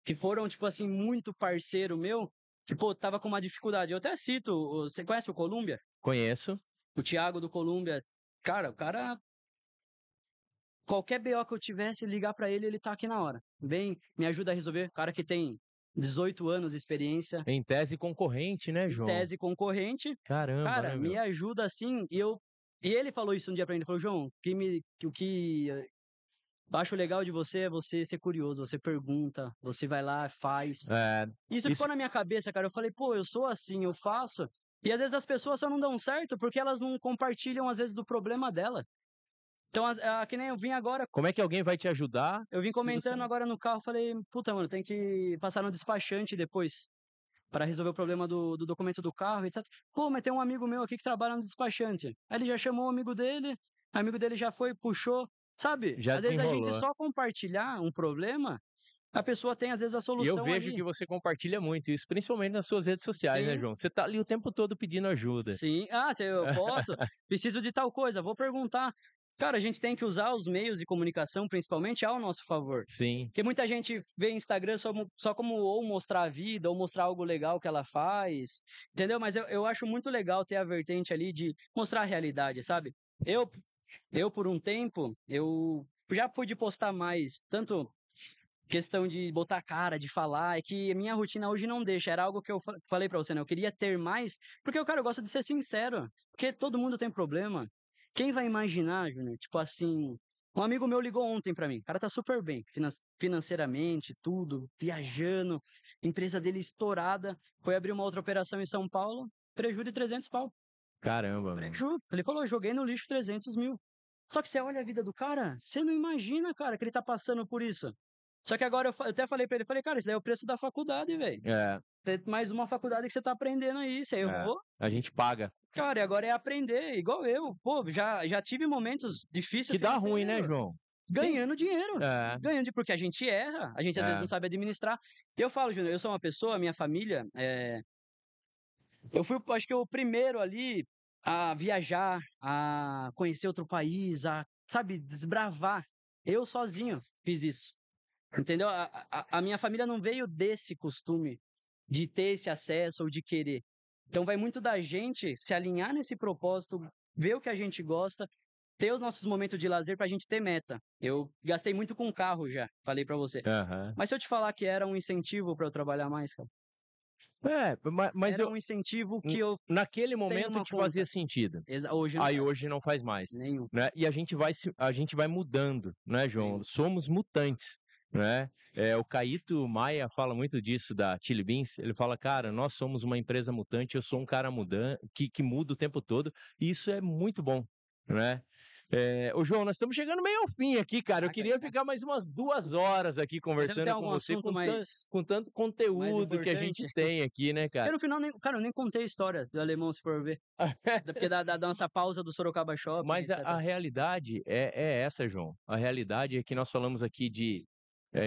Que foram, tipo assim, muito parceiro meu. Que, pô, tava com uma dificuldade. Eu até cito, você conhece o Colúmbia? Conheço. O Thiago do Colômbia, cara, o cara, qualquer BO que eu tivesse, ligar pra ele, ele tá aqui na hora. Vem, me ajuda a resolver. Cara que tem 18 anos de experiência, Em tese concorrente, né, em João? tese concorrente, Caramba, cara, né, me meu? ajuda assim. E ele falou isso um dia pra mim, ele falou, João, o que eu acho legal de você é você ser curioso, você pergunta, você vai lá, faz. É, Isso ficou isso, na minha cabeça, cara. Eu falei, pô, eu sou assim, eu faço. E às vezes as pessoas só não dão certo porque elas não compartilham, às vezes, do problema dela. Então, que nem eu vim agora, como é que alguém vai te ajudar eu vim se você comentando não... agora no carro, falei, puta, mano, tem que passar no despachante depois, para resolver o problema do documento do carro, etc. Pô, mas tem um amigo meu aqui que trabalha no despachante. Aí ele já chamou o amigo dele já foi, puxou, sabe? Já Às vezes a gente desenrolou. só compartilhar um problema, a pesua tem, às vezes, a E eu solução vejo ali. que você compartilha muito isso, principalmente nas suas redes sociais, né, Sim, João? Você tá ali o tempo todo pedindo ajuda. sim. Ah, se eu posso, preciso de tal coisa, vou perguntar. Cara, a gente tem que usar os meios de comunicação, principalmente, ao nosso favor. Sim. Porque muita gente vê Instagram só como ou mostrar a vida, ou mostrar algo legal que ela faz, entendeu? Mas eu acho muito legal ter a vertente ali de mostrar a realidade, sabe? Eu, eu por um tempo, eu já pude postar mais, tanto questão de botar cara, de falar, é que a minha rotina hoje não deixa. Era algo que eu falei pra você, né? Eu queria ter mais, porque, cara, eu gosto de ser sincero, porque todo mundo tem problema. Quem vai imaginar, Júnior? Tipo assim, um amigo meu ligou ontem pra mim. O cara tá super bem, financeiramente, tudo, viajando, empresa dele estourada, foi abrir uma outra operação em São Paulo, prejuízo de 300 pau. Caramba, mano. Prejuízo. Ele falou, joguei no lixo 300 mil. Só que você olha a vida do cara, você não imagina, cara, que ele tá passando por isso. Só que agora eu até falei pra ele, falei, cara, isso daí é o preço da faculdade, velho. É, Tem mais uma faculdade que você tá aprendendo aí, você é. errou. A gente paga. Cara, e agora é aprender, igual eu. Pô, já tive momentos difíceis Que dá ruim, né, financeiros, João? Tem. ganhando dinheiro. É, Porque a gente erra, a gente às vezes é. não sabe administrar. Eu falo, Júnior, eu sou uma pessoa, minha família, eu fui, acho que o primeiro ali a viajar, a conhecer outro país, a, sabe, desbravar. Eu sozinho fiz isso. Entendeu? A minha família não veio desse costume de ter esse acesso ou de querer. Então vai muito da gente se alinhar nesse propósito, ver o que a gente gosta, ter os nossos momentos de lazer pra gente ter meta. Eu gastei muito com carro já, falei pra você. Aham. Mas se eu te falar que era um incentivo pra eu trabalhar mais, cara, É, mas era eu, um incentivo que eu naquele tenho momento uma te fazia conta. sentido. Hoje não Aí faz. hoje não faz mais, Nenhum. né? E a gente vai mudando, né, João? Nenhum. Somos mutantes, né? O Caíto Maia fala muito disso da Chili Beans. Ele fala, cara, nós somos uma empresa mutante, eu sou um cara que muda o tempo todo, e isso é muito bom, né? Ô, João, nós estamos chegando meio ao fim aqui, cara. Eu Caraca, queria ficar mais umas 2 horas aqui mas deve ter conversando com algum você assunto com tanto mais conteúdo que a gente importante. tem aqui, né, Porque cara? no final, cara, eu nem contei a história do alemão, se for ver. Porque dá nossa pausa do Sorocaba Shopping, Mas a etc. realidade é essa, João. A realidade é que nós falamos aqui de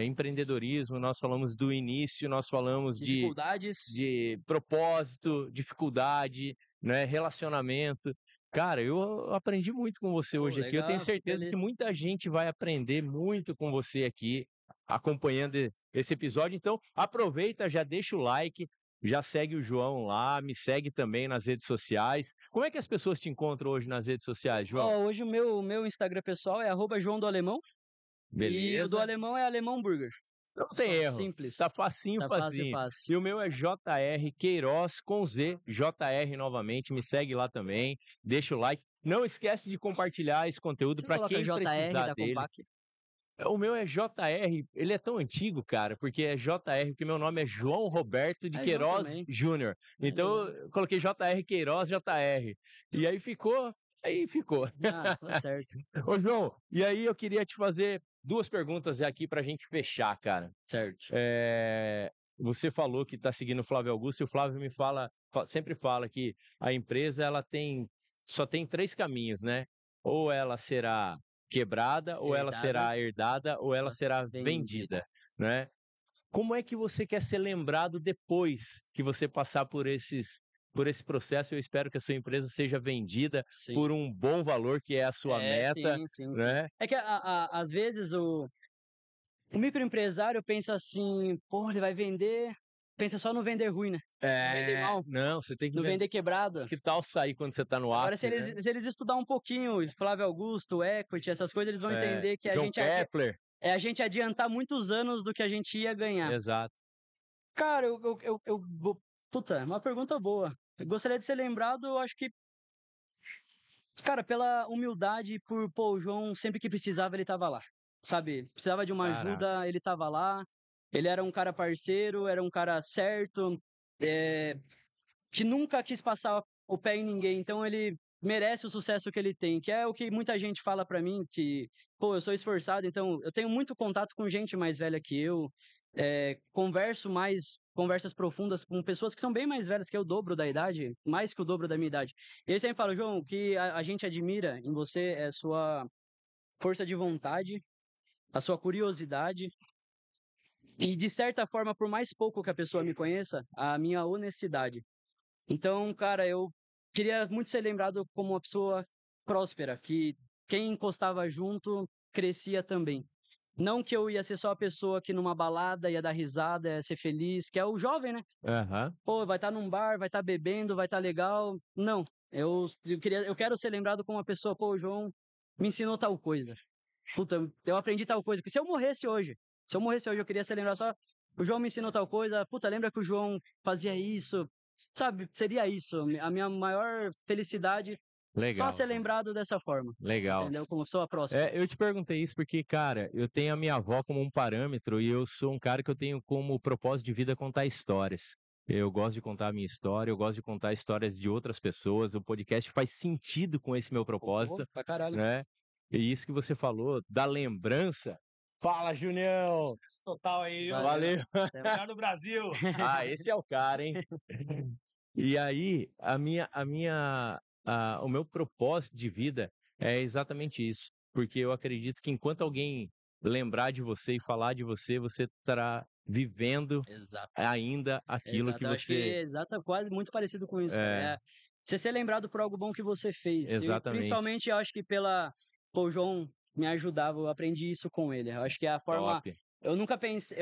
empreendedorismo, nós falamos do início, nós falamos Dificuldades. de propósito, dificuldade, né, relacionamento. Cara, eu aprendi muito com você Pô, hoje aqui. Eu tenho legal, fico certeza que feliz. muita gente vai aprender muito com você aqui, acompanhando esse episódio. Então, aproveita, já deixa o like, já segue o João lá, me segue também nas redes sociais. Como é que as pessoas te encontram hoje nas redes sociais, João? Ó, hoje o meu Instagram pessoal é @João do Alemão e o do Beleza? Alemão é Alemão Burger. Não tem Só, erro. Tá simples. facinho, Tá fácil, facinho. fácil. E o meu é JR Queiroz com Z, JR novamente. Me segue lá também. Deixa o like. Não esquece de compartilhar esse conteúdo Você não para coloca quem JR precisar da dele. Compaq? O meu é JR, ele é tão antigo, cara, porque é JR, porque meu nome é João Roberto de É João Queiroz também. Júnior. É Então legal. eu coloquei JR Queiroz JR. E aí ficou. Ah, tá certo. Ô, João, e aí eu queria te fazer 2 perguntas aqui pra gente fechar, cara. Certo. você falou que está seguindo o Flávio Augusto, e o Flávio sempre fala que a empresa ela só tem 3 caminhos, né? Ou ela será quebrada, ou ela Herdada, será herdada, ou ela será vendida. vendida, né? Como é que você quer ser lembrado depois que você passar por esse processo? Eu espero que a sua empresa seja vendida Sim. por um bom valor, que é a sua meta, Sim. né? É que às vezes o microempresário pensa assim, pô, ele vai vender, pensa só no vender ruim, né? No vender mal, Não, você tem que no vender. vender quebrado. Que tal sair quando você está no Agora, ápice, né? se eles estudar um pouquinho, Flávio Augusto, equity, essas coisas, eles vão entender que João Kepler, é a gente adiantar muitos anos do que a gente ia ganhar. exato. Cara, puta, uma pergunta boa. Eu gostaria de ser lembrado, eu acho que, cara, pela humildade, pô, o João, sempre que precisava, ele tava lá. Sabe? Precisava de uma Caraca. ajuda, ele tava lá. Ele era um cara parceiro, era um cara certo, que nunca quis passar o pé em ninguém. Então ele merece o sucesso que ele tem, que é o que muita gente fala pra mim, que, pô, eu sou esforçado, então eu tenho muito contato com gente mais velha que eu, converso mais conversas profundas com pessoas que são bem mais velhas que eu, o dobro da idade, mais que o dobro da minha idade. E eles sempre falam, João, o que a gente admira em você é a sua força de vontade, a sua curiosidade e, de certa forma, por mais pouco que a pessoa me conheça, a minha honestidade. Então, cara, eu queria muito ser lembrado como uma pessoa próspera, que quem encostava junto crescia também. Não que eu ia ser só a pessoa que numa balada ia dar risada, ia ser feliz, que é o jovem, né? Aham. Pô, vai estar num bar, vai estar bebendo, vai estar legal. Não, eu quero ser lembrado como uma pessoa, pô, o João me ensinou tal coisa. Puta, eu aprendi tal coisa. Porque se eu morresse hoje, eu queria ser lembrado só, o João me ensinou tal coisa. Puta, lembra que o João fazia isso? Sabe, seria isso. A minha maior felicidade, só Legal, ser João. lembrado dessa forma. Legal. Entendeu? Como pessoa próspera. Eu te perguntei isso porque, cara, eu tenho a minha avó como um parâmetro e eu sou um cara que eu tenho como propósito de vida contar histórias. Eu gosto de contar a minha história, eu gosto de contar histórias de outras pessoas. O podcast faz sentido com esse meu Pô, propósito, pra caralho. né? E isso que você falou da lembrança. Fala, Junião! Total aí, ó. Valeu! Melhor do Brasil. Ah, esse é o cara, hein? E aí, o meu propósito de vida é exatamente isso. Porque eu acredito que enquanto alguém lembrar de você e falar de você, você estará vivendo Exato. ainda aquilo que Exato. Eu acho que você. exato, quase muito parecido com isso, cara. É, Você ser lembrado por algo bom que você fez. E exatamente. principalmente, eu acho que pô, o João me ajudava, eu aprendi isso com ele. Eu acho que é a forma. Top. Eu nunca pensei.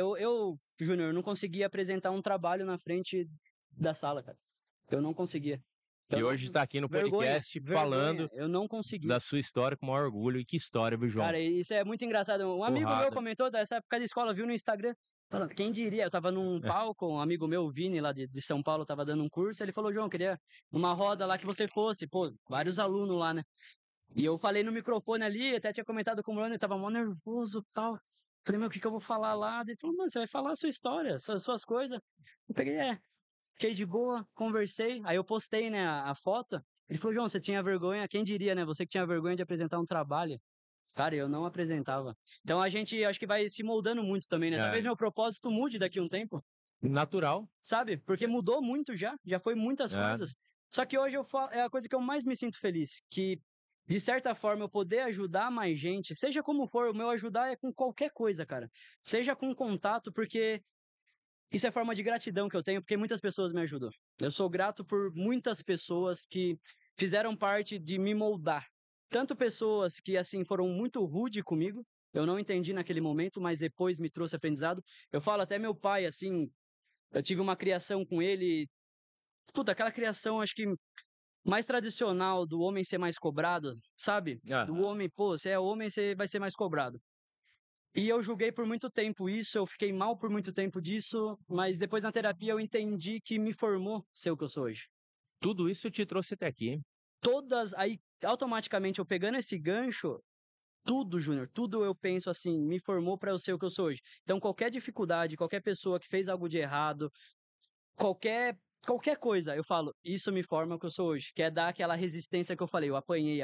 Júnior, não conseguia apresentar um trabalho na frente da sala, cara. Eu não conseguia. E hoje está aqui no podcast falando Eu não conseguia. da sua história com o maior orgulho. E que história, viu, João? Cara, isso é muito engraçado. Um amigo meu Porrada. comentou dessa época de escola, viu no Instagram, falando, quem diria? Eu tava num palco, um amigo meu, o Vini, lá de São Paulo, tava dando um curso, ele falou, João, queria uma roda lá que você fosse. Pô, vários alunos lá, né? E eu falei no microfone ali, até tinha comentado com o Bruno, ele tava mó nervoso e tal. Falei, meu, o que que eu vou falar lá? Ele falou, mano, você vai falar a sua história, suas coisas. Eu peguei, fiquei de boa, conversei, aí eu postei, né, a foto. Ele falou, João, você tinha vergonha, quem diria, né? Você que tinha vergonha de apresentar um trabalho. Cara, eu não apresentava. Então a gente acho que vai se moldando muito também, né? Talvez É, meu propósito mude daqui a um tempo, natural. sabe? Porque mudou muito já foi muitas É. coisas. Só que hoje eu falo, é a coisa que eu mais me sinto feliz, que de certa forma eu poder ajudar mais gente, seja como for, o meu ajudar é com qualquer coisa, cara. Seja com contato, porque isso é forma de gratidão que eu tenho, porque muitas pessoas me ajudam. Eu sou grato por muitas pessoas que fizeram parte de me moldar. Tanto pessoas que, assim, foram muito rude comigo, eu não entendi naquele momento, mas depois me trouxe aprendizado. Eu falo até meu pai, assim, eu tive uma criação com ele, puta, aquela criação, acho que mais tradicional do homem ser mais cobrado, sabe? Ah, Do homem, pô, você é homem, você vai ser mais cobrado. E eu julguei por muito tempo isso, eu fiquei mal por muito tempo disso, mas depois na terapia eu entendi que me formou ser o que eu sou hoje. tudo isso te trouxe até aqui, hein? Aí automaticamente eu pegando esse gancho, tudo, Júnior, tudo eu penso assim, me formou para eu ser o que eu sou hoje. Então qualquer dificuldade, qualquer pessoa que fez algo de errado, qualquer qualquer coisa, eu falo, isso me forma o que eu sou hoje, que é dar aquela resistência que eu falei, eu apanhei,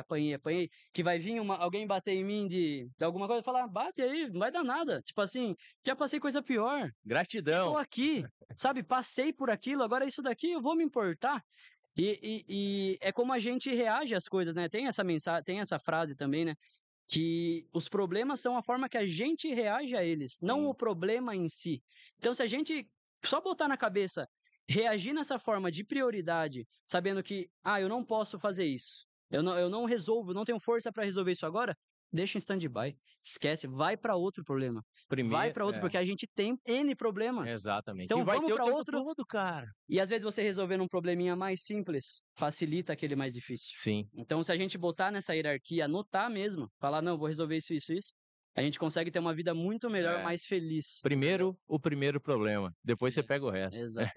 que vai vir alguém bater em mim de alguma coisa e falar, bate aí, não vai dar nada. Tipo assim, já passei coisa pior. Gratidão. Tô aqui, sabe? Passei por aquilo, agora isso daqui eu vou me importar. E é como a gente reage às coisas, né? Tem essa mensagem, tem essa frase também, né? Que os problemas são a forma que a gente reage a eles, não o problema em si. Então, se a gente só botar na cabeça, reagir nessa forma de prioridade, sabendo que, eu não posso fazer isso, eu não resolvo, não tenho força para resolver isso agora, deixa em stand-by, esquece, vai para outro problema. Vai para outro, porque a gente tem N problemas. Exatamente. Então E vai vamos ter o para tempo outro. todo, cara. E às vezes você resolvendo um probleminha mais simples, facilita aquele mais difícil. Sim. Então, se a gente botar nessa hierarquia, anotar mesmo, falar, não, vou resolver isso, a gente consegue ter uma vida muito melhor, mais feliz. Primeiro, o primeiro problema. Depois você pega o resto. Exato.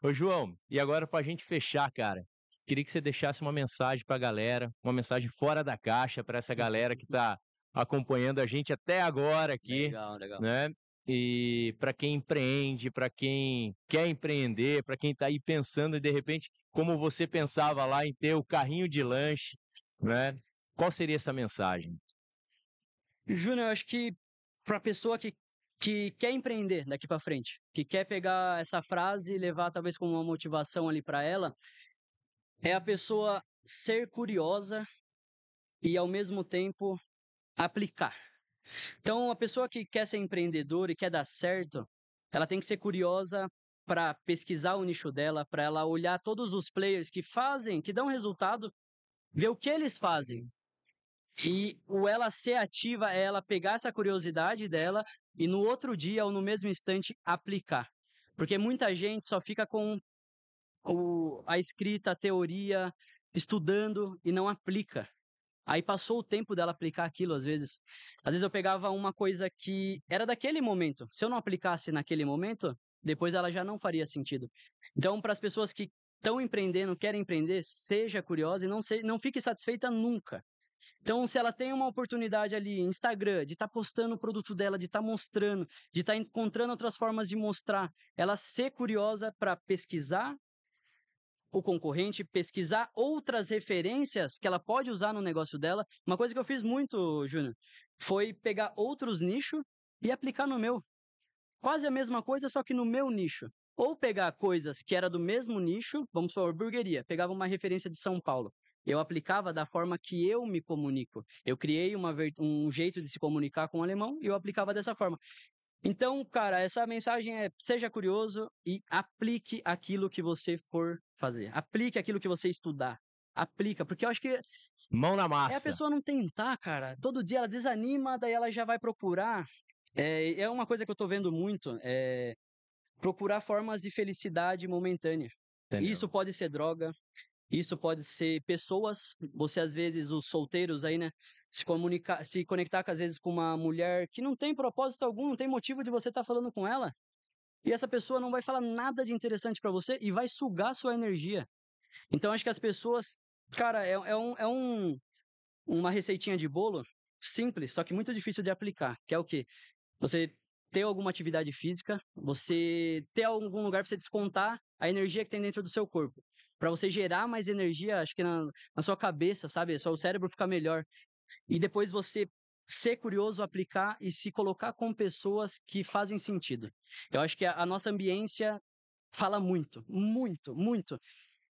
Ô, João, e agora pra gente fechar, cara, queria que você deixasse uma mensagem pra galera, uma mensagem fora da caixa pra essa galera que tá acompanhando a gente até agora aqui, Legal. né? E para quem empreende, para quem quer empreender, para quem tá aí pensando e de repente, como você pensava lá em ter o carrinho de lanche, né? Qual seria essa mensagem? Júnior, eu acho que para pessoa que quer empreender daqui para frente, que quer pegar essa frase e levar talvez como uma motivação ali para ela, é a pessoa ser curiosa e ao mesmo tempo aplicar. Então, a pessoa que quer ser empreendedora e quer dar certo, ela tem que ser curiosa para pesquisar o nicho dela, para ela olhar todos os players que fazem, que dão resultado, ver o que eles fazem. E o ela ser ativa é ela pegar essa curiosidade dela e no outro dia ou no mesmo instante aplicar. Porque muita gente só fica com a escrita, a teoria, estudando e não aplica. Aí passou o tempo dela aplicar aquilo, às vezes. Às vezes eu pegava uma coisa que era daquele momento. Se eu não aplicasse naquele momento, depois ela já não faria sentido. Então, para as pessoas que estão empreendendo, querem empreender, seja curiosa e não fique satisfeita nunca. Então, se ela tem uma oportunidade ali, Instagram, de estar postando o produto dela, de estar mostrando, de estar encontrando outras formas de mostrar, ela ser curiosa para pesquisar o concorrente, pesquisar outras referências que ela pode usar no negócio dela. Uma coisa que eu fiz muito, Júnior, foi pegar outros nichos e aplicar no meu. Quase a mesma coisa, só que no meu nicho. Ou pegar coisas que era do mesmo nicho, vamos supor, hamburgueria, pegava uma referência de São Paulo. Eu aplicava da forma que eu me comunico. Eu criei um jeito de se comunicar com o alemão e eu aplicava dessa forma. Então, cara, essa mensagem é: seja curioso e aplique aquilo que você for fazer. Aplique aquilo que você estudar. Aplica, porque eu acho que Mão na é a massa. pessoa não tentar, cara. Todo dia ela desanima, daí ela já vai procurar. É uma coisa que eu tô vendo muito, procurar formas de felicidade momentânea. Entendeu? Isso pode ser droga, isso pode ser pessoas, você às vezes, os solteiros aí, né, se conectar às vezes com uma mulher que não tem propósito algum, não tem motivo de você estar falando com ela, e essa pessoa não vai falar nada de interessante pra você e vai sugar sua energia. Então acho que as pessoas, cara, uma receitinha de bolo simples, só que muito difícil de aplicar, que é o quê? Você ter alguma atividade física, você ter algum lugar para você descontar a energia que tem dentro do seu corpo. Para você gerar mais energia, acho que na sua cabeça, sabe? Só o cérebro ficar melhor. E depois você ser curioso, aplicar e se colocar com pessoas que fazem sentido. Eu acho que a nossa ambiência fala muito,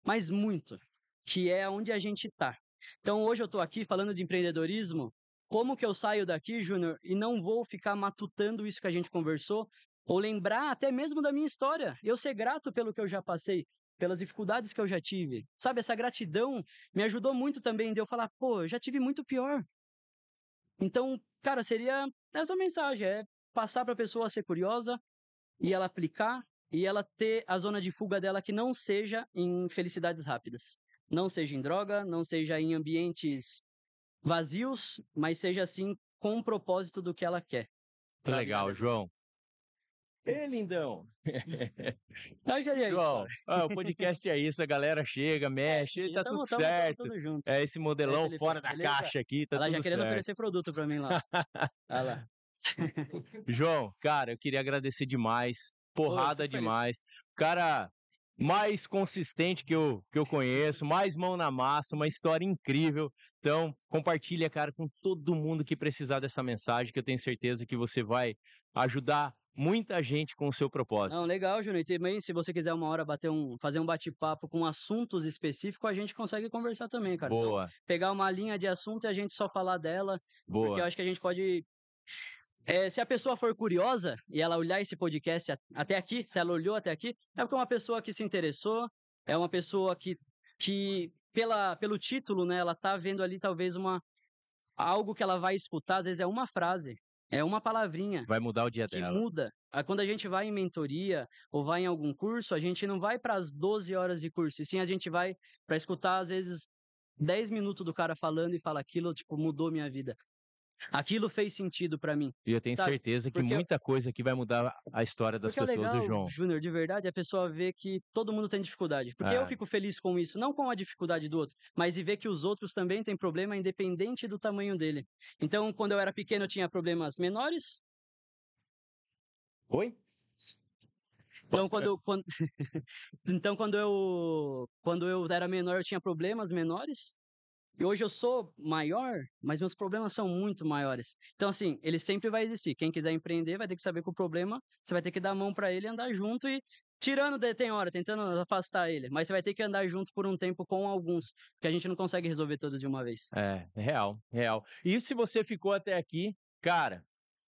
mas muito, que é onde a gente está. Então hoje eu estou aqui falando de empreendedorismo. Como que eu saio daqui, Júnior, e não vou ficar matutando isso que a gente conversou, ou lembrar até mesmo da minha história, eu ser grato pelo que eu já passei, pelas dificuldades que eu já tive. Sabe, essa gratidão me ajudou muito também de eu falar, pô, eu já tive muito pior. Então, cara, seria essa mensagem, é passar para a pessoa ser curiosa e ela aplicar e ela ter a zona de fuga dela que não seja em felicidades rápidas. Não seja em droga, não seja em ambientes vazios, mas seja assim com o propósito do que ela quer. Que legal, João. Lindão. João, o podcast é isso, a galera chega, mexe, tá tudo certo. Tudo junto. É esse modelão Felipe, fora da beleza? caixa aqui, tá Ela tudo já querendo certo. oferecer produto pra mim lá. Olha lá. João, cara, eu queria agradecer demais, porrada demais. O cara mais consistente que eu conheço, mais mão na massa, uma história incrível. Então, compartilha, cara, com todo mundo que precisar dessa mensagem, que eu tenho certeza que você vai ajudar muita gente com o seu propósito. Não, legal, Júnior. E também, se você quiser uma hora fazer um bate-papo com assuntos específicos, a gente consegue conversar também, cara. Então, Boa, pegar uma linha de assunto e a gente só falar dela, porque eu boa. acho que a gente pode. Se a pessoa for curiosa e ela olhar esse podcast até aqui, se ela olhou até aqui, é porque é uma pessoa que se interessou, é uma pessoa que pelo título, né, ela tá vendo ali talvez algo que ela vai escutar, às vezes é uma frase, é uma palavrinha Vai mudar o dia que dela. muda. Quando a gente vai em mentoria ou vai em algum curso, a gente não vai para as 12 horas de curso, e sim a gente vai para escutar, às vezes, 10 minutos do cara falando e fala aquilo, tipo, mudou minha vida. Aquilo fez sentido para mim, E eu tenho sabe? certeza que Porque muita coisa aqui vai mudar a história das Porque é pessoas, viu, legal, João? Júnior, de verdade, a pessoa vê que todo mundo tem dificuldade. Porque eu É. fico feliz com isso, não com a dificuldade do outro, mas de ver que os outros também têm problema, independente do tamanho dele. Então, quando eu era pequeno, eu tinha problemas menores. Oi? Então, então, quando eu era menor, eu tinha problemas menores. E hoje eu sou maior, mas meus problemas são muito maiores. Então, assim, ele sempre vai existir. Quem quiser empreender vai ter que saber que o problema, você vai ter que dar a mão para ele e andar junto e tem hora, tentando afastar ele. Mas você vai ter que andar junto por um tempo com alguns, porque a gente não consegue resolver todos de uma vez. É, real, real. E se você ficou até aqui, cara,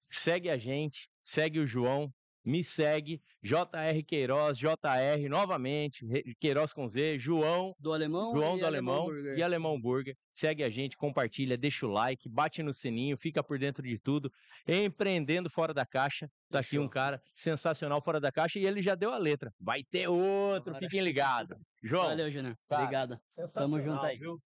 segue a gente, segue o João, me segue, JR Queiroz, JR novamente, Queiroz com Z, João Do alemão João e do alemão Alemão burger. e Alemão Burger. Segue a gente, compartilha, deixa o like, bate no sininho, fica por dentro de tudo. Empreendendo Fora da Caixa. Tá aqui um cara sensacional fora da caixa e ele já deu a letra. Vai ter outro, Bora. fiquem ligados. João, Valeu, Júnior. cara, Obrigado. Tamo sensacional, junto aí. viu?